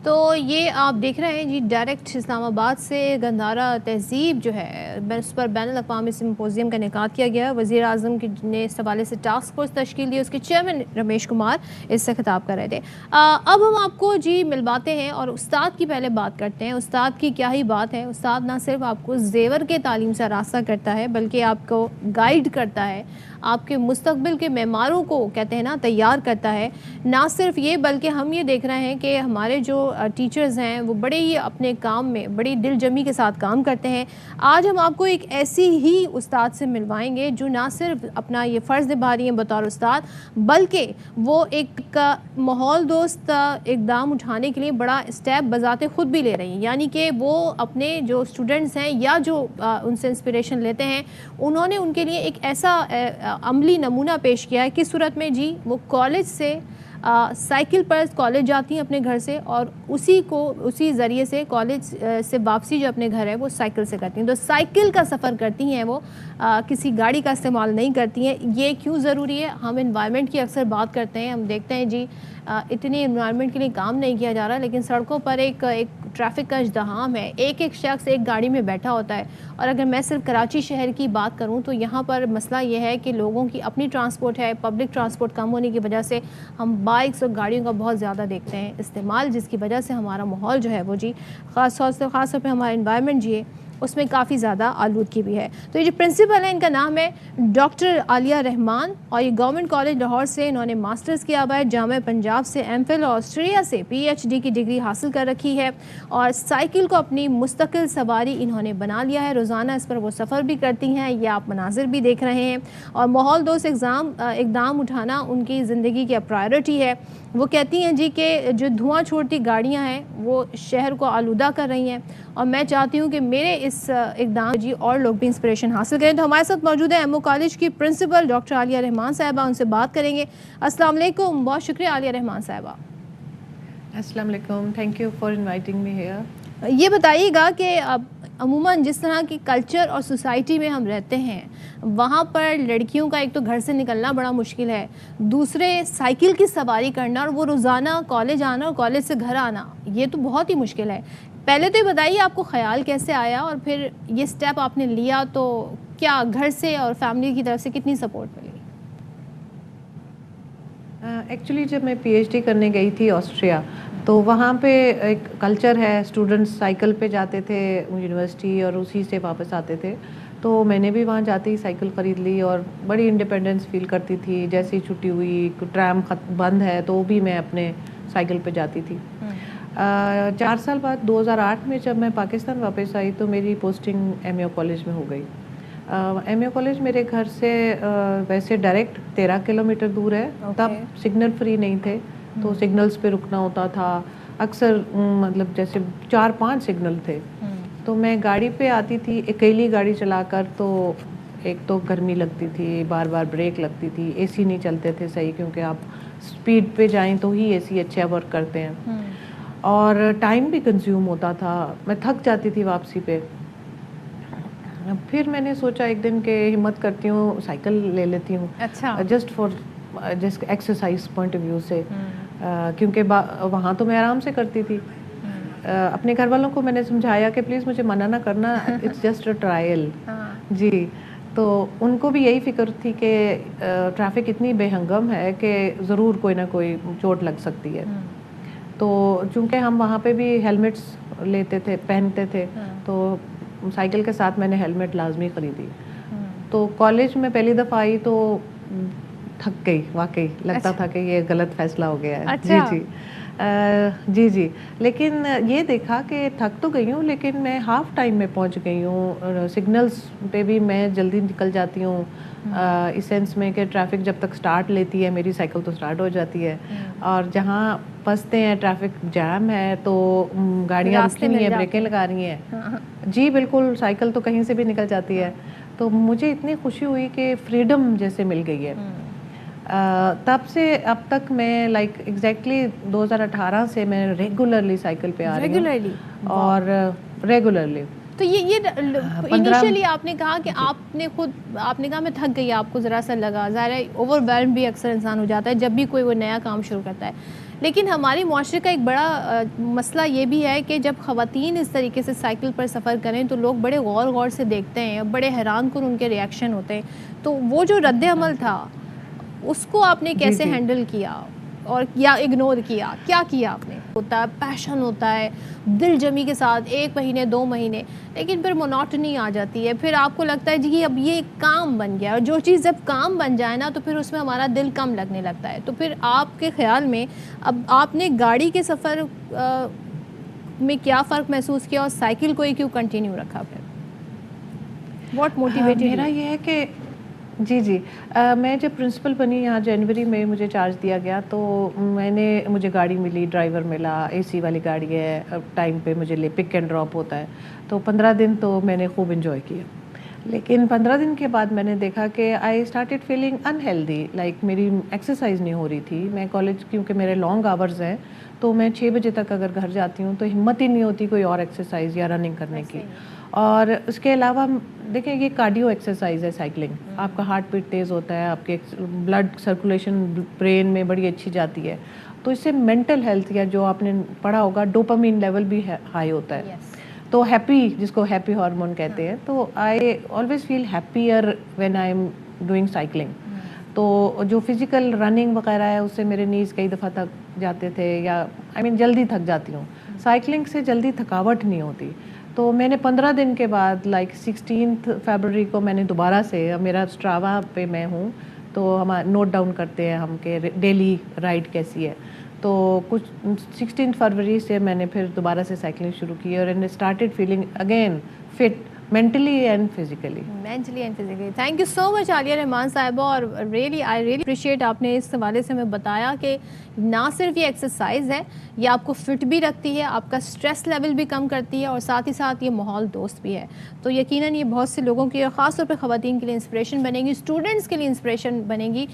تو یہ آپ دیکھ رہے ہیں جی direct اسلام آباد سے گندھارا تہذیب جو ہے اس پر بین الاقوامی سمپوزیم کا انعقاد کیا گیا. وزیر اعظم نے اس حوالے سے ٹاسک فورس تشکیل دی, اس کے چیئرمین رمیش کمار اس سے خطاب کر رہے تھے. اب ہم آپ کو جی ملواتے ہیں اور استاد کی پہلے بات کرتے ہیں. استاد کی کیا ہی بات ہے, استاد نہ صرف آپ کو زیور کے تعلیم سے آراستہ کرتا ہے بلکہ آپ کو گائیڈ کرتا ہے, آپ کے مستقبل کے معماروں کو کہتے ہیں نا تیار کرتا ہے. نہ صرف یہ بلکہ ہم یہ دیکھ رہے ہیں کہ ہمارے جو ٹیچرز ہیں وہ بڑے ہی اپنے کام میں بڑی دل جمی کے ساتھ کام کرتے ہیں. آج ہم آپ کو ایک ایسی ہی استاد سے ملوائیں گے جو نہ صرف اپنا یہ فرض نبھا رہی ہیں بطور استاد, بلکہ وہ ایک ماحول دوست اقدام اٹھانے کے لیے بڑا اسٹیپ بذات خود بھی لے رہی ہیں. یعنی کہ وہ اپنے جو اسٹوڈنٹس ہیں یا جو ان سے انسپریشن لیتے ہیں, انہوں نے ان کے لیے ایک ایسا عملی نمونہ پیش کیا ہے. کس صورت میں جی, وہ کالج سے سائیکل پر کالج جاتی ہیں اپنے گھر سے, اور اسی ذریعے سے کالج سے واپسی جو اپنے گھر ہے وہ سائیکل سے کرتی ہیں. تو سائیکل کا سفر کرتی ہیں وہ, کسی گاڑی کا استعمال نہیں کرتی ہیں. یہ کیوں ضروری ہے؟ ہم انوائرمنٹ کی اکثر بات کرتے ہیں, ہم دیکھتے ہیں جی اتنی انوائرمنٹ کے لیے کام نہیں کیا جا رہا, لیکن سڑکوں پر ایک ٹریفک کا ازدحام ہے, ایک شخص ایک گاڑی میں بیٹھا ہوتا ہے. اور اگر میں صرف کراچی شہر کی بات کروں تو یہاں پر مسئلہ یہ ہے کہ لوگوں کی اپنی ٹرانسپورٹ ہے, پبلک ٹرانسپورٹ کم ہونے کی وجہ سے ہم بائکس اور گاڑیوں کا بہت زیادہ دیکھتے ہیں استعمال, جس کی وجہ سے ہمارا ماحول جو ہے وہ جی خاص طور پہ ہمارا انوائرمنٹ جی اس میں کافی زیادہ آلودگی بھی ہے. تو یہ جو پرنسپل ہے ان کا نام ہے ڈاکٹر عالیہ رحمان, اور یہ گورنمنٹ کالج لاہور سے انہوں نے ماسٹرز کیا ہوا ہے, جامعہ پنجاب سے ایم فل اور آسٹریلیا سے پی ایچ ڈی کی ڈگری حاصل کر رکھی ہے, اور سائیکل کو اپنی مستقل سواری انہوں نے بنا لیا ہے. روزانہ اس پر وہ سفر بھی کرتی ہیں, یہ آپ مناظر بھی دیکھ رہے ہیں, اور ماحول دوست اقدام اٹھانا ان کی زندگی کی پرائیورٹی ہے. وہ کہتی ہیں جی کہ جو دھواں چھوڑتی گاڑیاں ہیں وہ شہر کو آلودہ کر رہی ہیں, اور میں چاہتی ہوں کہ میرے اس اقدام جی اور لوگ بھی انسپریشن حاصل کریں. تو ہمارے ساتھ موجود ہیں ایم او کالج کی پرنسپل ڈاکٹر عالیہ رحمان صاحبہ, ان سے بات کریں گے. السلام علیکم, بہت شکریہ عالیہ رحمان صاحبہ. السلام علیکم, thank you for inviting me here. یہ بتائیے گا کہ اب عموماً جس طرح کی کلچر اور سوسائٹی میں ہم رہتے ہیں وہاں پر لڑکیوں کا ایک تو گھر سے نکلنا بڑا مشکل ہے, دوسرے سائیکل کی سواری کرنا اور وہ روزانہ کالج آنا اور کالج سے گھر آنا, یہ تو بہت ہی مشکل ہے. پہلے تو یہ بتائیے آپ کو خیال کیسے آیا, اور پھر یہ سٹیپ آپ نے لیا تو کیا گھر سے اور فیملی کی طرف سے کتنی سپورٹ ملی؟ ایکچولی جب میں پی ایچ ڈی کرنے گئی تھی آسٹریا تو وہاں پہ ایک کلچر ہے, اسٹوڈنٹس سائیکل پہ جاتے تھے یونیورسٹی اور اسی سے واپس آتے تھے. تو میں نے بھی وہاں جاتے ہی سائیکل خرید لی اور بڑی انڈیپینڈنس فیل کرتی تھی. جیسی چھٹی ہوئی, ٹرام بند ہے تو بھی میں اپنے سائیکل پہ جاتی تھی. 4 سال بعد 2008 میں جب میں پاکستان واپس آئی تو میری پوسٹنگ ایم اے کالج میں ہو گئی. ایم اے کالج میرے گھر سے ویسے ڈائریکٹ 13 کلومیٹر دور ہے. تب سگنل فری نہیں تھے تو سگنلز پہ رکنا ہوتا تھا. اکثر مطلب جیسے 4-5 سگنل تھے تو میں گاڑی پہ آتی تھی اکیلی گاڑی چلا کر. تو ایک تو گرمی لگتی تھی, بار بار بریک لگتی تھی, اے سی نہیں چلتے تھے صحیح کیونکہ آپ اسپیڈ پہ جائیں تو ہی اے سی اچھا ورک کرتے ہیں, اور ٹائم بھی کنزیوم ہوتا تھا, میں تھک جاتی تھی واپسی پہ. پھر میں نے سوچا ایک دن کہ ہمت کرتی ہوں سائیکل لے لیتی ہوں, just for just exercise point of view سے, کیونکہ وہاں تو میں آرام سے کرتی تھی. اپنے گھر والوں کو میں نے سمجھایا کہ پلیز مجھے منع نہ کرنا, اٹس جسٹ اے ٹرائل. جی, تو ان کو بھی یہی فکر تھی کہ ٹریفک اتنی بے ہنگم ہے کہ ضرور کوئی نہ کوئی چوٹ لگ سکتی ہے. تو چونکہ ہم وہاں پہ بھی ہیلمٹس لیتے تھے, پہنتے تھے, تو سائیکل کے ساتھ میں نے ہیلمٹ لازمی خریدی. تو کالج میں پہلی دفعہ آئی تو تھک گئی, واقعی لگتا تھا کہ یہ غلط فیصلہ ہو گیا ہے. جی جی جی جی, لیکن یہ دیکھا کہ تھک تو گئی ہوں لیکن میں ہاف ٹائم میں پہنچ گئی ہوں. سگنلز پہ بھی میں جلدی نکل جاتی ہوں, اس سینس میں کہ ٹریفک جب تک سٹارٹ لیتی ہے میری سائیکل تو سٹارٹ ہو جاتی ہے, اور جہاں پھنستے ہیں ٹریفک جام ہے تو گاڑیاں رکی ہوئی ہیں, بریکیں لگا رہی ہیں. جی بالکل, سائیکل تو کہیں سے بھی نکل جاتی ہے. تو مجھے اتنی خوشی ہوئی کہ فریڈم جیسے مل گئی ہے. تب سے اب تک میں لائک ایگزیکٹلی 2018 سے میں ریگولرلی سائیکل پہ آ رہی ہوں, اور ریگولرلی. تو یہ انیشلی آپ نے کہا کہ آپ نے کہا میں تھک گئی, آپ کو ذرا سا لگا, ظاہر ہے اوور ویلم بھی اکثر انسان ہو جاتا ہے جب بھی کوئی وہ نیا کام شروع کرتا ہے. لیکن ہماری معاشرے کا ایک بڑا مسئلہ یہ بھی ہے کہ جب خواتین اس طریقے سے سائیکل پر سفر کریں تو لوگ بڑے غور سے دیکھتے ہیں, بڑے حیران کن ان کے ریئیکشن ہوتے ہیں. تو وہ جو رد عمل تھا اس کو آپ نے کیسے ہینڈل کیا, اور یا اگنور کیا, کیا کیا آپ نے؟ ہوتا ہے پیشن, ہوتا ہے دل جمی کے ساتھ 1 مہینے 2 مہینے, لیکن پھر مونوٹنی آ جاتی ہے, پھر آپ کو لگتا ہے جی اب یہ کام بن گیا, اور جو چیز جب کام بن جائے نا تو پھر اس میں ہمارا دل کم لگنے لگتا ہے. تو پھر آپ کے خیال میں اب آپ نے گاڑی کے سفر میں کیا فرق محسوس کیا اور سائیکل کو ہی کیوں کنٹینیو رکھا؟ پھر واٹ موٹیویٹڈ؟ میرا یہ ہے کہ جی میں جب پرنسپل بنی یہاں جنوری میں مجھے چارج دیا گیا تو مجھے گاڑی ملی, ڈرائیور ملا, اے سی والی گاڑی ہے, ٹائم پہ مجھے پک اینڈ ڈراپ ہوتا ہے. تو 15 دن تو میں نے خوب انجوائے کیا. لیکن 15 دن کے بعد میں نے دیکھا کہ I started feeling unhealthy, like میری ایکسرسائز نہیں ہو رہی تھی. میں کالج کیونکہ میرے لانگ آورز ہیں تو میں 6 بجے تک اگر گھر جاتی ہوں تو ہمت ہی نہیں ہوتی کوئی اور ایکسرسائز یا رننگ کرنے کی. اور اس کے علاوہ دیکھیں یہ کارڈیو ایکسرسائز ہے سائیکلنگ, آپ کا ہارٹ بیٹ تیز ہوتا ہے, آپ کے بلڈ سرکولیشن برین میں بڑی اچھی جاتی ہے, تو اس سے مینٹل ہیلتھ یا جو آپ نے پڑھا ہوگا ڈوپامین لیول بھی ہائی ہوتا ہے. تو ہیپی, جس کو ہیپی ہارمون کہتے ہیں, تو I always feel happier when I am doing cycling. تو جو فزیکل رننگ وغیرہ ہے اس سے میرے نیز کئی دفعہ تھک جاتے تھے, یا جلدی تھک جاتی ہوں. سائیکلنگ سے جلدی تھکاوٹ نہیں ہوتی. تو میں نے 15 دن کے بعد لائک 16 فیبرری کو میں نے دوبارہ سے, میرا اسٹراوا پہ میں ہوں تو ہم نوٹ ڈاؤن کرتے ہیں ہم کہ ڈیلی رائڈ کیسی ہے. تو کچھ 16 فروری سے میں نے پھر دوبارہ سے سائیکلنگ شروع کی, اور started feeling again fit mentally and physically. Thank you so much Aliya Rehman صاحبہ, اور really I really appreciate آپ نے اس حوالے سے ہمیں بتایا کہ نہ صرف یہ ایکسرسائز ہے, یہ آپ کو فٹ بھی رکھتی ہے, آپ کا اسٹریس لیول بھی کم کرتی ہے, اور ساتھ ہی ساتھ یہ ماحول دوست بھی ہے. تو یقیناً یہ بہت سے لوگوں کی, اور خاص طور پہ خواتین کے لیے انسپریشن بنے گی, اسٹوڈنٹس کے لیے انسپریشن بنے گی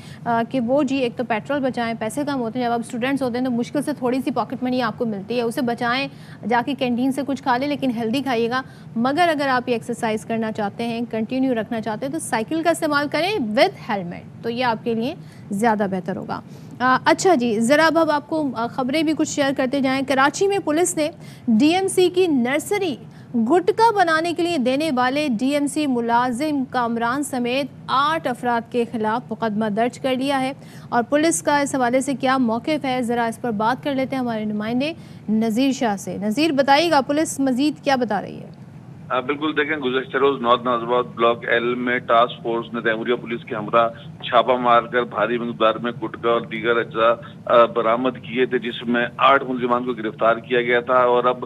کہ وہ جی ایک تو پیٹرول بچائیں, پیسے کم ہوتے ہیں, جب آپ اسٹوڈنٹس ہوتے ہیں تو مشکل سے تھوڑی سی پاکٹ منی آپ کو ملتی ہے, اسے بچائیں, جا کے کینٹین سے کچھ کھا لیں لیکن ہیلدی کھائیے گا. مگر اگر آپ یہ ایکسرسائز کرنا چاہتے ہیں, کنٹینیو رکھنا چاہتے ہیں, تو سائیکل کا استعمال کریں ود ہیلمٹ, تو یہ آپ کے لیے زیادہ بہتر ہوگا. اچھا جی, ذرا اب آپ کو خبریں بھی کچھ شیئر کرتے جائیں. کراچی میں پولیس نے ڈی ایم سی کی نرسری گٹکا بنانے کے لیے دینے والے ڈی ایم سی ملازم کامران سمیت 8 افراد کے خلاف مقدمہ درج کر لیا ہے. اور پولیس کا اس حوالے سے کیا موقف ہے, ذرا اس پر بات کر لیتے ہیں ہمارے نمائندے نذیر شاہ سے. نذیر بتائیے گا پولیس مزید کیا بتا رہی ہے؟ بالکل, دیکھیں گزشتہ روز نارتھ ناظر آباد بلاک ایل میں ٹاسک فورس نے تیموریہ پولیس کے ہمراہ چھاپا مار کر بھاری مقدار میں گٹکا اور دیگر اجزاء برآمد کیے تھے, جس میں 8 ملزمان کو گرفتار کیا گیا تھا. اور اب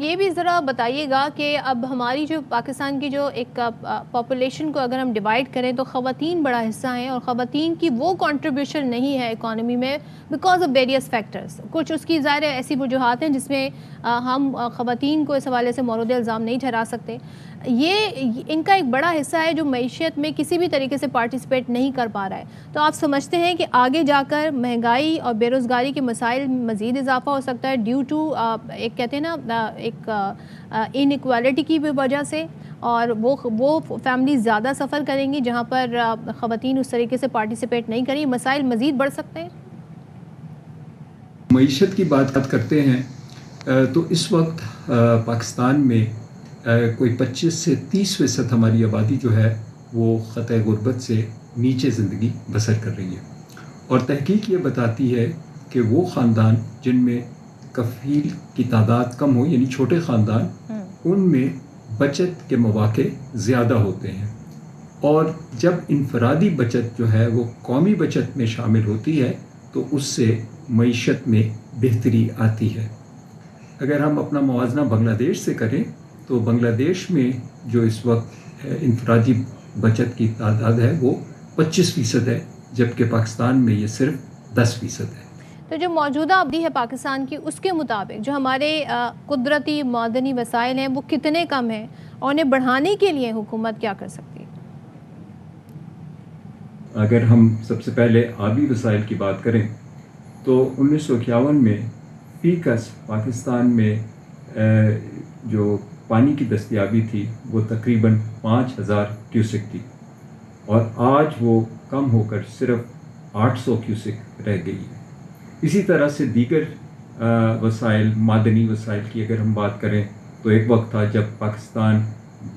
یہ بھی ذرا بتائیے گا کہ اب ہماری جو پاکستان کی جو ایک پاپولیشن کو اگر ہم ڈیوائڈ کریں تو خواتین بڑا حصہ ہیں، اور خواتین کی وہ کنٹریبیوشن نہیں ہے اکانومی میں بیکاز آف ویریس فیکٹرز. کچھ اس کی ظاہر ایسی وجوہات ہیں جس میں ہم خواتین کو اس حوالے سے مورد الزام نہیں ٹھہرا سکتے. یہ ان کا ایک بڑا حصہ ہے جو معیشت میں کسی بھی طریقے سے پارٹیسپیٹ نہیں کر پا رہا ہے. تو آپ سمجھتے ہیں کہ آگے جا کر مہنگائی اور بے روزگاری کے مسائل مزید اضافہ ہو سکتا ہے ڈیو ٹو ایک کہتے ہیں نا ایک ان ایکوالٹی کی وجہ سے، اور وہ فیملی زیادہ سفر کریں گی جہاں پر خواتین اس طریقے سے پارٹیسپیٹ نہیں کریں، مسائل مزید بڑھ سکتے ہیں؟ معیشت کی بات کرتے ہیں تو اس وقت پاکستان میں کوئی 25 سے 30% ہماری آبادی جو ہے وہ خطۂ غربت سے نیچے زندگی بسر کر رہی ہے. اور تحقیق یہ بتاتی ہے کہ وہ خاندان جن میں کفیل کی تعداد کم ہو، یعنی چھوٹے خاندان، ان میں بچت کے مواقع زیادہ ہوتے ہیں. اور جب انفرادی بچت جو ہے وہ قومی بچت میں شامل ہوتی ہے تو اس سے معیشت میں بہتری آتی ہے. اگر ہم اپنا موازنہ بنگلہ دیش سے کریں تو بنگلہ دیش میں جو اس وقت انفرادی بچت کی تعداد ہے وہ 25% ہے، جبکہ پاکستان میں یہ صرف 10% ہے. تو جو موجودہ آبادی ہے پاکستان کی، اس کے مطابق جو ہمارے قدرتی معدنی وسائل ہیں وہ کتنے کم ہیں، اور انہیں بڑھانے کے لیے حکومت کیا کر سکتی ہے؟ اگر ہم سب سے پہلے آبی وسائل کی بات کریں تو 1951 میں فی کس پاکستان میں جو پانی کی دستیابی تھی وہ تقریباً 5000 کیوسک تھی، اور آج وہ کم ہو کر صرف 800 کیوسک رہ گئی ہے. اسی طرح سے دیگر وسائل، معدنی وسائل کی اگر ہم بات کریں تو ایک وقت تھا جب پاکستان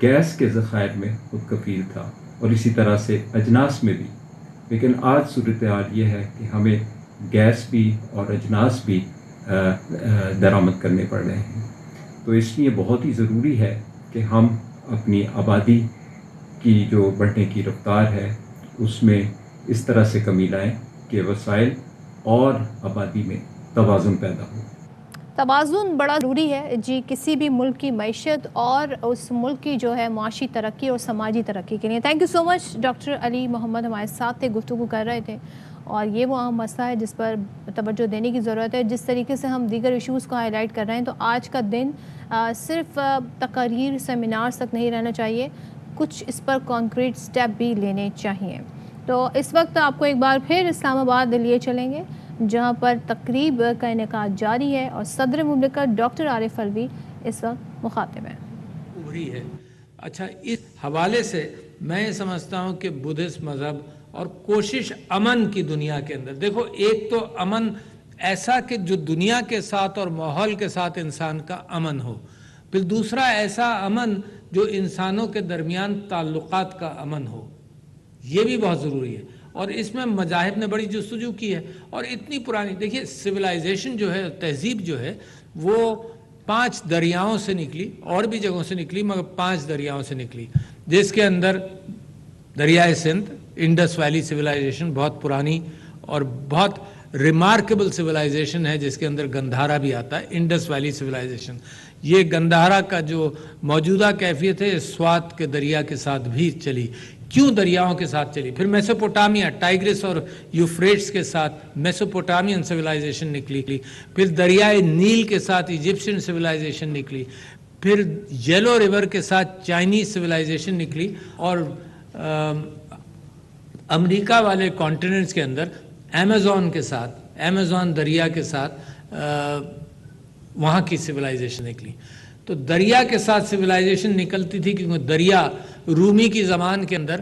گیس کے ذخائر میں خود کفیل تھا، اور اسی طرح سے اجناس میں بھی. لیکن آج صورتحال یہ ہے کہ ہمیں گیس بھی اور اجناس بھی درآمد کرنے پڑ رہے ہیں. تو اس لیے بہت ہی ضروری ہے کہ ہم اپنی آبادی کی جو بڑھنے کی رفتار ہے اس میں اس طرح سے کمی لائیں کہ وسائل اور آبادی میں توازن پیدا ہو. توازن بڑا ضروری ہے جی کسی بھی ملک کی معیشت اور اس ملک کی جو ہے معاشی ترقی اور سماجی ترقی کے لیے. Thank you so much doctor Ali Muhammad ہمارے ساتھ تھے، گفتگو کر رہے تھے، اور یہ وہ اہم مسئلہ ہے جس پر توجہ دینے کی ضرورت ہے. جس طریقے سے ہم دیگر ایشوز کو ہائی لائٹ کر رہے ہیں تو آج کا دن صرف تقاریر سیمینارز تک نہیں رہنا چاہیے، کچھ اس پر کانکریٹ سٹیپ بھی لینے چاہیے. تو اس وقت آپ کو ایک بار پھر اسلام آباد لیے چلیں گے جہاں پر تقریب کا انعقاد جاری ہے، اور صدر مملکت ڈاکٹر عارف الوی اس وقت مخاطب ہیں. ابھری ہے. اچھا، اس حوالے سے میں یہ سمجھتا ہوں کہ بدھسٹ مذہب اور کوشش امن کی دنیا کے اندر، دیکھو ایک تو امن ایسا کہ جو دنیا کے ساتھ اور ماحول کے ساتھ انسان کا امن ہو، پھر دوسرا ایسا امن جو انسانوں کے درمیان تعلقات کا امن ہو، یہ بھی بہت ضروری ہے. اور اس میں مذاہب نے بڑی جستجو کی ہے. اور اتنی پرانی دیکھیے سویلائزیشن جو ہے، تہذیب جو ہے، وہ 5 دریاؤں سے نکلی، اور بھی جگہوں سے نکلی مگر 5 دریاؤں سے نکلی، جس کے اندر دریائے سندھ، انڈس ویلی سویلائزیشن بہت پرانی اور بہت ریمارکیبل سویلائزیشن ہے، جس کے اندر گندھارا بھی آتا ہے. انڈس ویلی سویلائزیشن، یہ گندھارا کا جو موجودہ کیفیت ہے سوات کے دریا کے ساتھ بھی چلی. کیوں دریاؤں کے ساتھ چلی؟ پھر میسوپوٹامیا، ٹائگرس اور یوفریٹس کے ساتھ میسوپوٹامیان سویلائزیشن نکلی، پھر دریائے نیل کے ساتھ ایجپشین سویلائزیشن نکلی، پھر یلو ریور کے ساتھ چائنیز سویلائزیشن نکلی، اور امریکہ والے کانٹیننٹس کے اندر ایمیزون کے ساتھ، ایمیزون دریا کے ساتھ وہاں کی سویلائزیشن نکلی. تو دریا کے ساتھ سویلائزیشن نکلتی تھی کیونکہ دریا رومی کی زبان کے اندر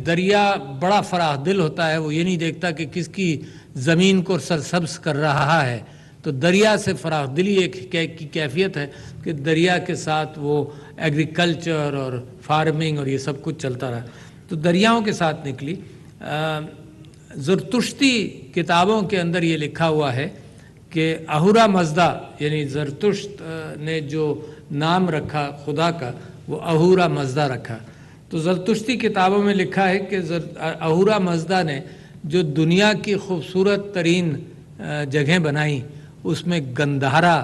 دریا بڑا فراخ دل ہوتا ہے، وہ یہ نہیں دیکھتا کہ کس کی زمین کو سرسبز کر رہا ہے. تو دریا سے فراخ دلی ایک کی کیفیت ہے کہ دریا کے ساتھ وہ ایگریکلچر اور فارمنگ اور یہ سب کچھ چلتا رہا. تو دریاؤں کے ساتھ نکلی. زرتشتی کتابوں کے اندر یہ لکھا ہوا ہے کہ اہورا مزدا، یعنی زرتشت نے جو نام رکھا خدا کا وہ اہورا مزدا رکھا. تو زرتشتی کتابوں میں لکھا ہے کہ اہورا مزدا نے جو دنیا کی خوبصورت ترین جگہیں بنائیں اس میں Gandhara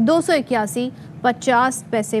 281.50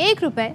₹1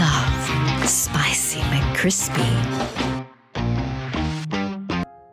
Love spicy McCrispy।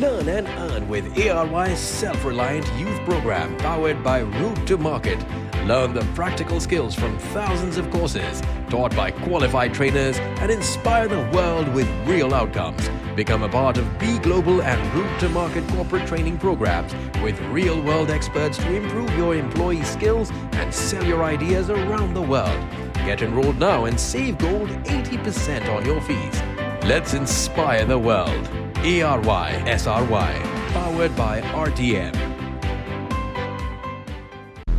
Learn and earn with ARY's self-reliant youth program powered by Route to Market. Learn the practical skills from thousands of courses taught by qualified trainers and inspire the world with real outcomes. Become a part of B Global and Route to Market corporate training programs with real-world experts to improve your employee skills and sell your ideas around the world. Get enrolled now and save gold 80% on your fees. Let's inspire the world. ARY SRY powered by RTM.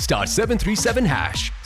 *737#।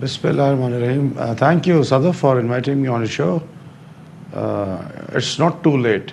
Bismillahirrahmanirrahim. Thank you, Sadaf, for inviting me on the show. It's not too late.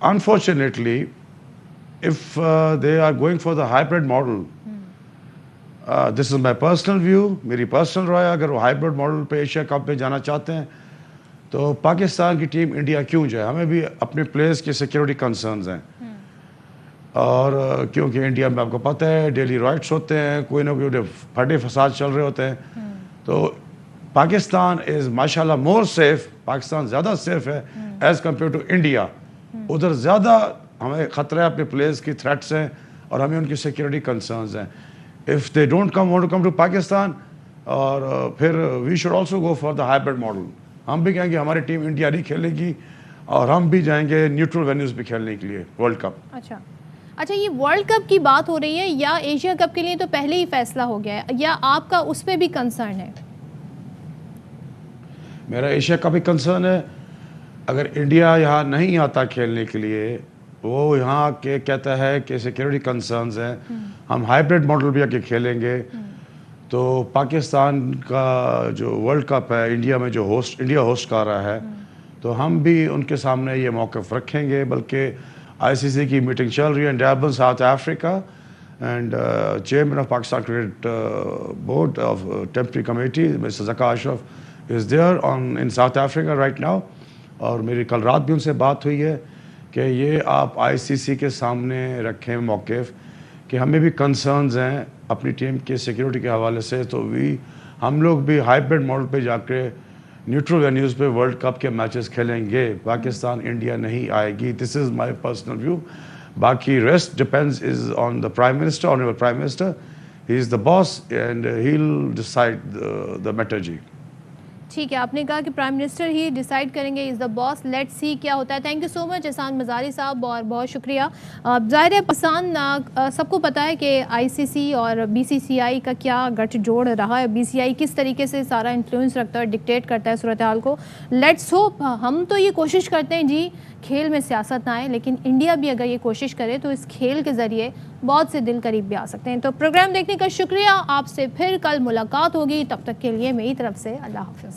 unfortunately, if they are going for the hybrid model, this is my personal view, میری personal رائے, اگر وہ hybrid model پہ Asia cup میں جانا چاہتے ہیں تو پاکستان کی ٹیم انڈیا کیوں جائے؟ ہمیں بھی اپنے پلیئرز کی سیکیورٹی کنسرنز ہیں, اور کیونکہ انڈیا میں آپ کو پتہ ہے ڈیلی رائٹس ہوتے ہیں, کوئی نہ کوئی پھٹے فساد چل رہے ہوتے ہیں, تو پاکستان از ماشاء اللہ مور سیف, پاکستان زیادہ سیف ہے ایز کمپیئر ٹو انڈیا. ادھر زیادہ ہمیں خطرہ ہے, اپنے پلیئرز کی تھریٹس ہیں اور ہمیں ان کی سیکیورٹی کنسرنز ہیں. If they don't want to come to Pakistan, اور پھر we should also go for the hybrid model. ہم بھی کہیں گے ہماری ٹیم انڈیا نہیں کھیلے گی, اور ہم بھی جائیں گے نیوٹرل وینیوز پہ کھیلنے کے لیے ورلڈ کپ. اچھا, یہ ورلڈ کپ کی بات ہو رہی ہے یا ایشیا کپ کے لیے تو پہلے ہی فیصلہ ہو گیا ہے, یا آپ کا اس پہ بھی کنسرن ہے؟ میرا ایشیا کا بھی کنسرن ہے. اگر انڈیا یہاں نہیں آتا کھیلنے کے لیے, وہ یہاں کے کہتا ہے کہ سیکیورٹی کنسرنز ہیں, ہم ہائبرڈ ماڈل بھی آ کے کھیلیں گے, تو پاکستان کا جو ورلڈ کپ ہے انڈیا میں جو انڈیا ہوسٹ کر رہا ہے, تو ہم بھی ان کے سامنے یہ موقف رکھیں گے. بلکہ آئی سی سی کی میٹنگ چل رہی ہے in Durban South Africa, and chairman of Pakistan cricket board of temporary committee mister Zaka Ashraf is there in South Africa right now. اور میری کل رات بھی ان سے بات ہوئی ہے کہ یہ آپ آئی سی سی کے سامنے رکھیں موقف کہ ہمیں بھی کنسرنز ہیں اپنی ٹیم کے سیکیورٹی کے حوالے سے, تو ہم لوگ بھی ہائبرڈ ماڈل پہ جا کے نیوٹرل وینیوز پہ ورلڈ کپ کے میچز کھیلیں گے. پاکستان انڈیا نہیں آئے گی. This is my personal view. باقی rest depends is on the prime minister, honourable prime minister. He is the boss and he will decide the matter. جی ٹھیک ہے, آپ نے کہا کہ پرائم منسٹر ہی ڈیسائیڈ کریں گے, از دا باس, لیٹ سی کیا ہوتا ہے. تھینک یو سو مچ احسان مزاری صاحب, اور بہت شکریہ. ظاہر ہے پاکستان سب کو پتہ ہے کہ آئی سی سی اور بی سی سی آئی کا کیا گٹھ جوڑ رہا ہے. بی سی آئی کس طریقے سے سارا انفلوئنس رکھتا ہے, ڈکٹیٹ کرتا ہے صورتحال کو. لیٹس ہوپ, ہم تو یہ کوشش کرتے ہیں جی کھیل میں سیاست نہ آئے, لیکن انڈیا بھی اگر یہ کوشش کرے تو اس کھیل کے ذریعے بہت سے دل قریب بھی آ سکتے ہیں. تو پروگرام دیکھنے کا شکریہ. آپ سے پھر کل ملاقات ہوگی, تب تک کے لیے میری طرف سے اللہ حافظ.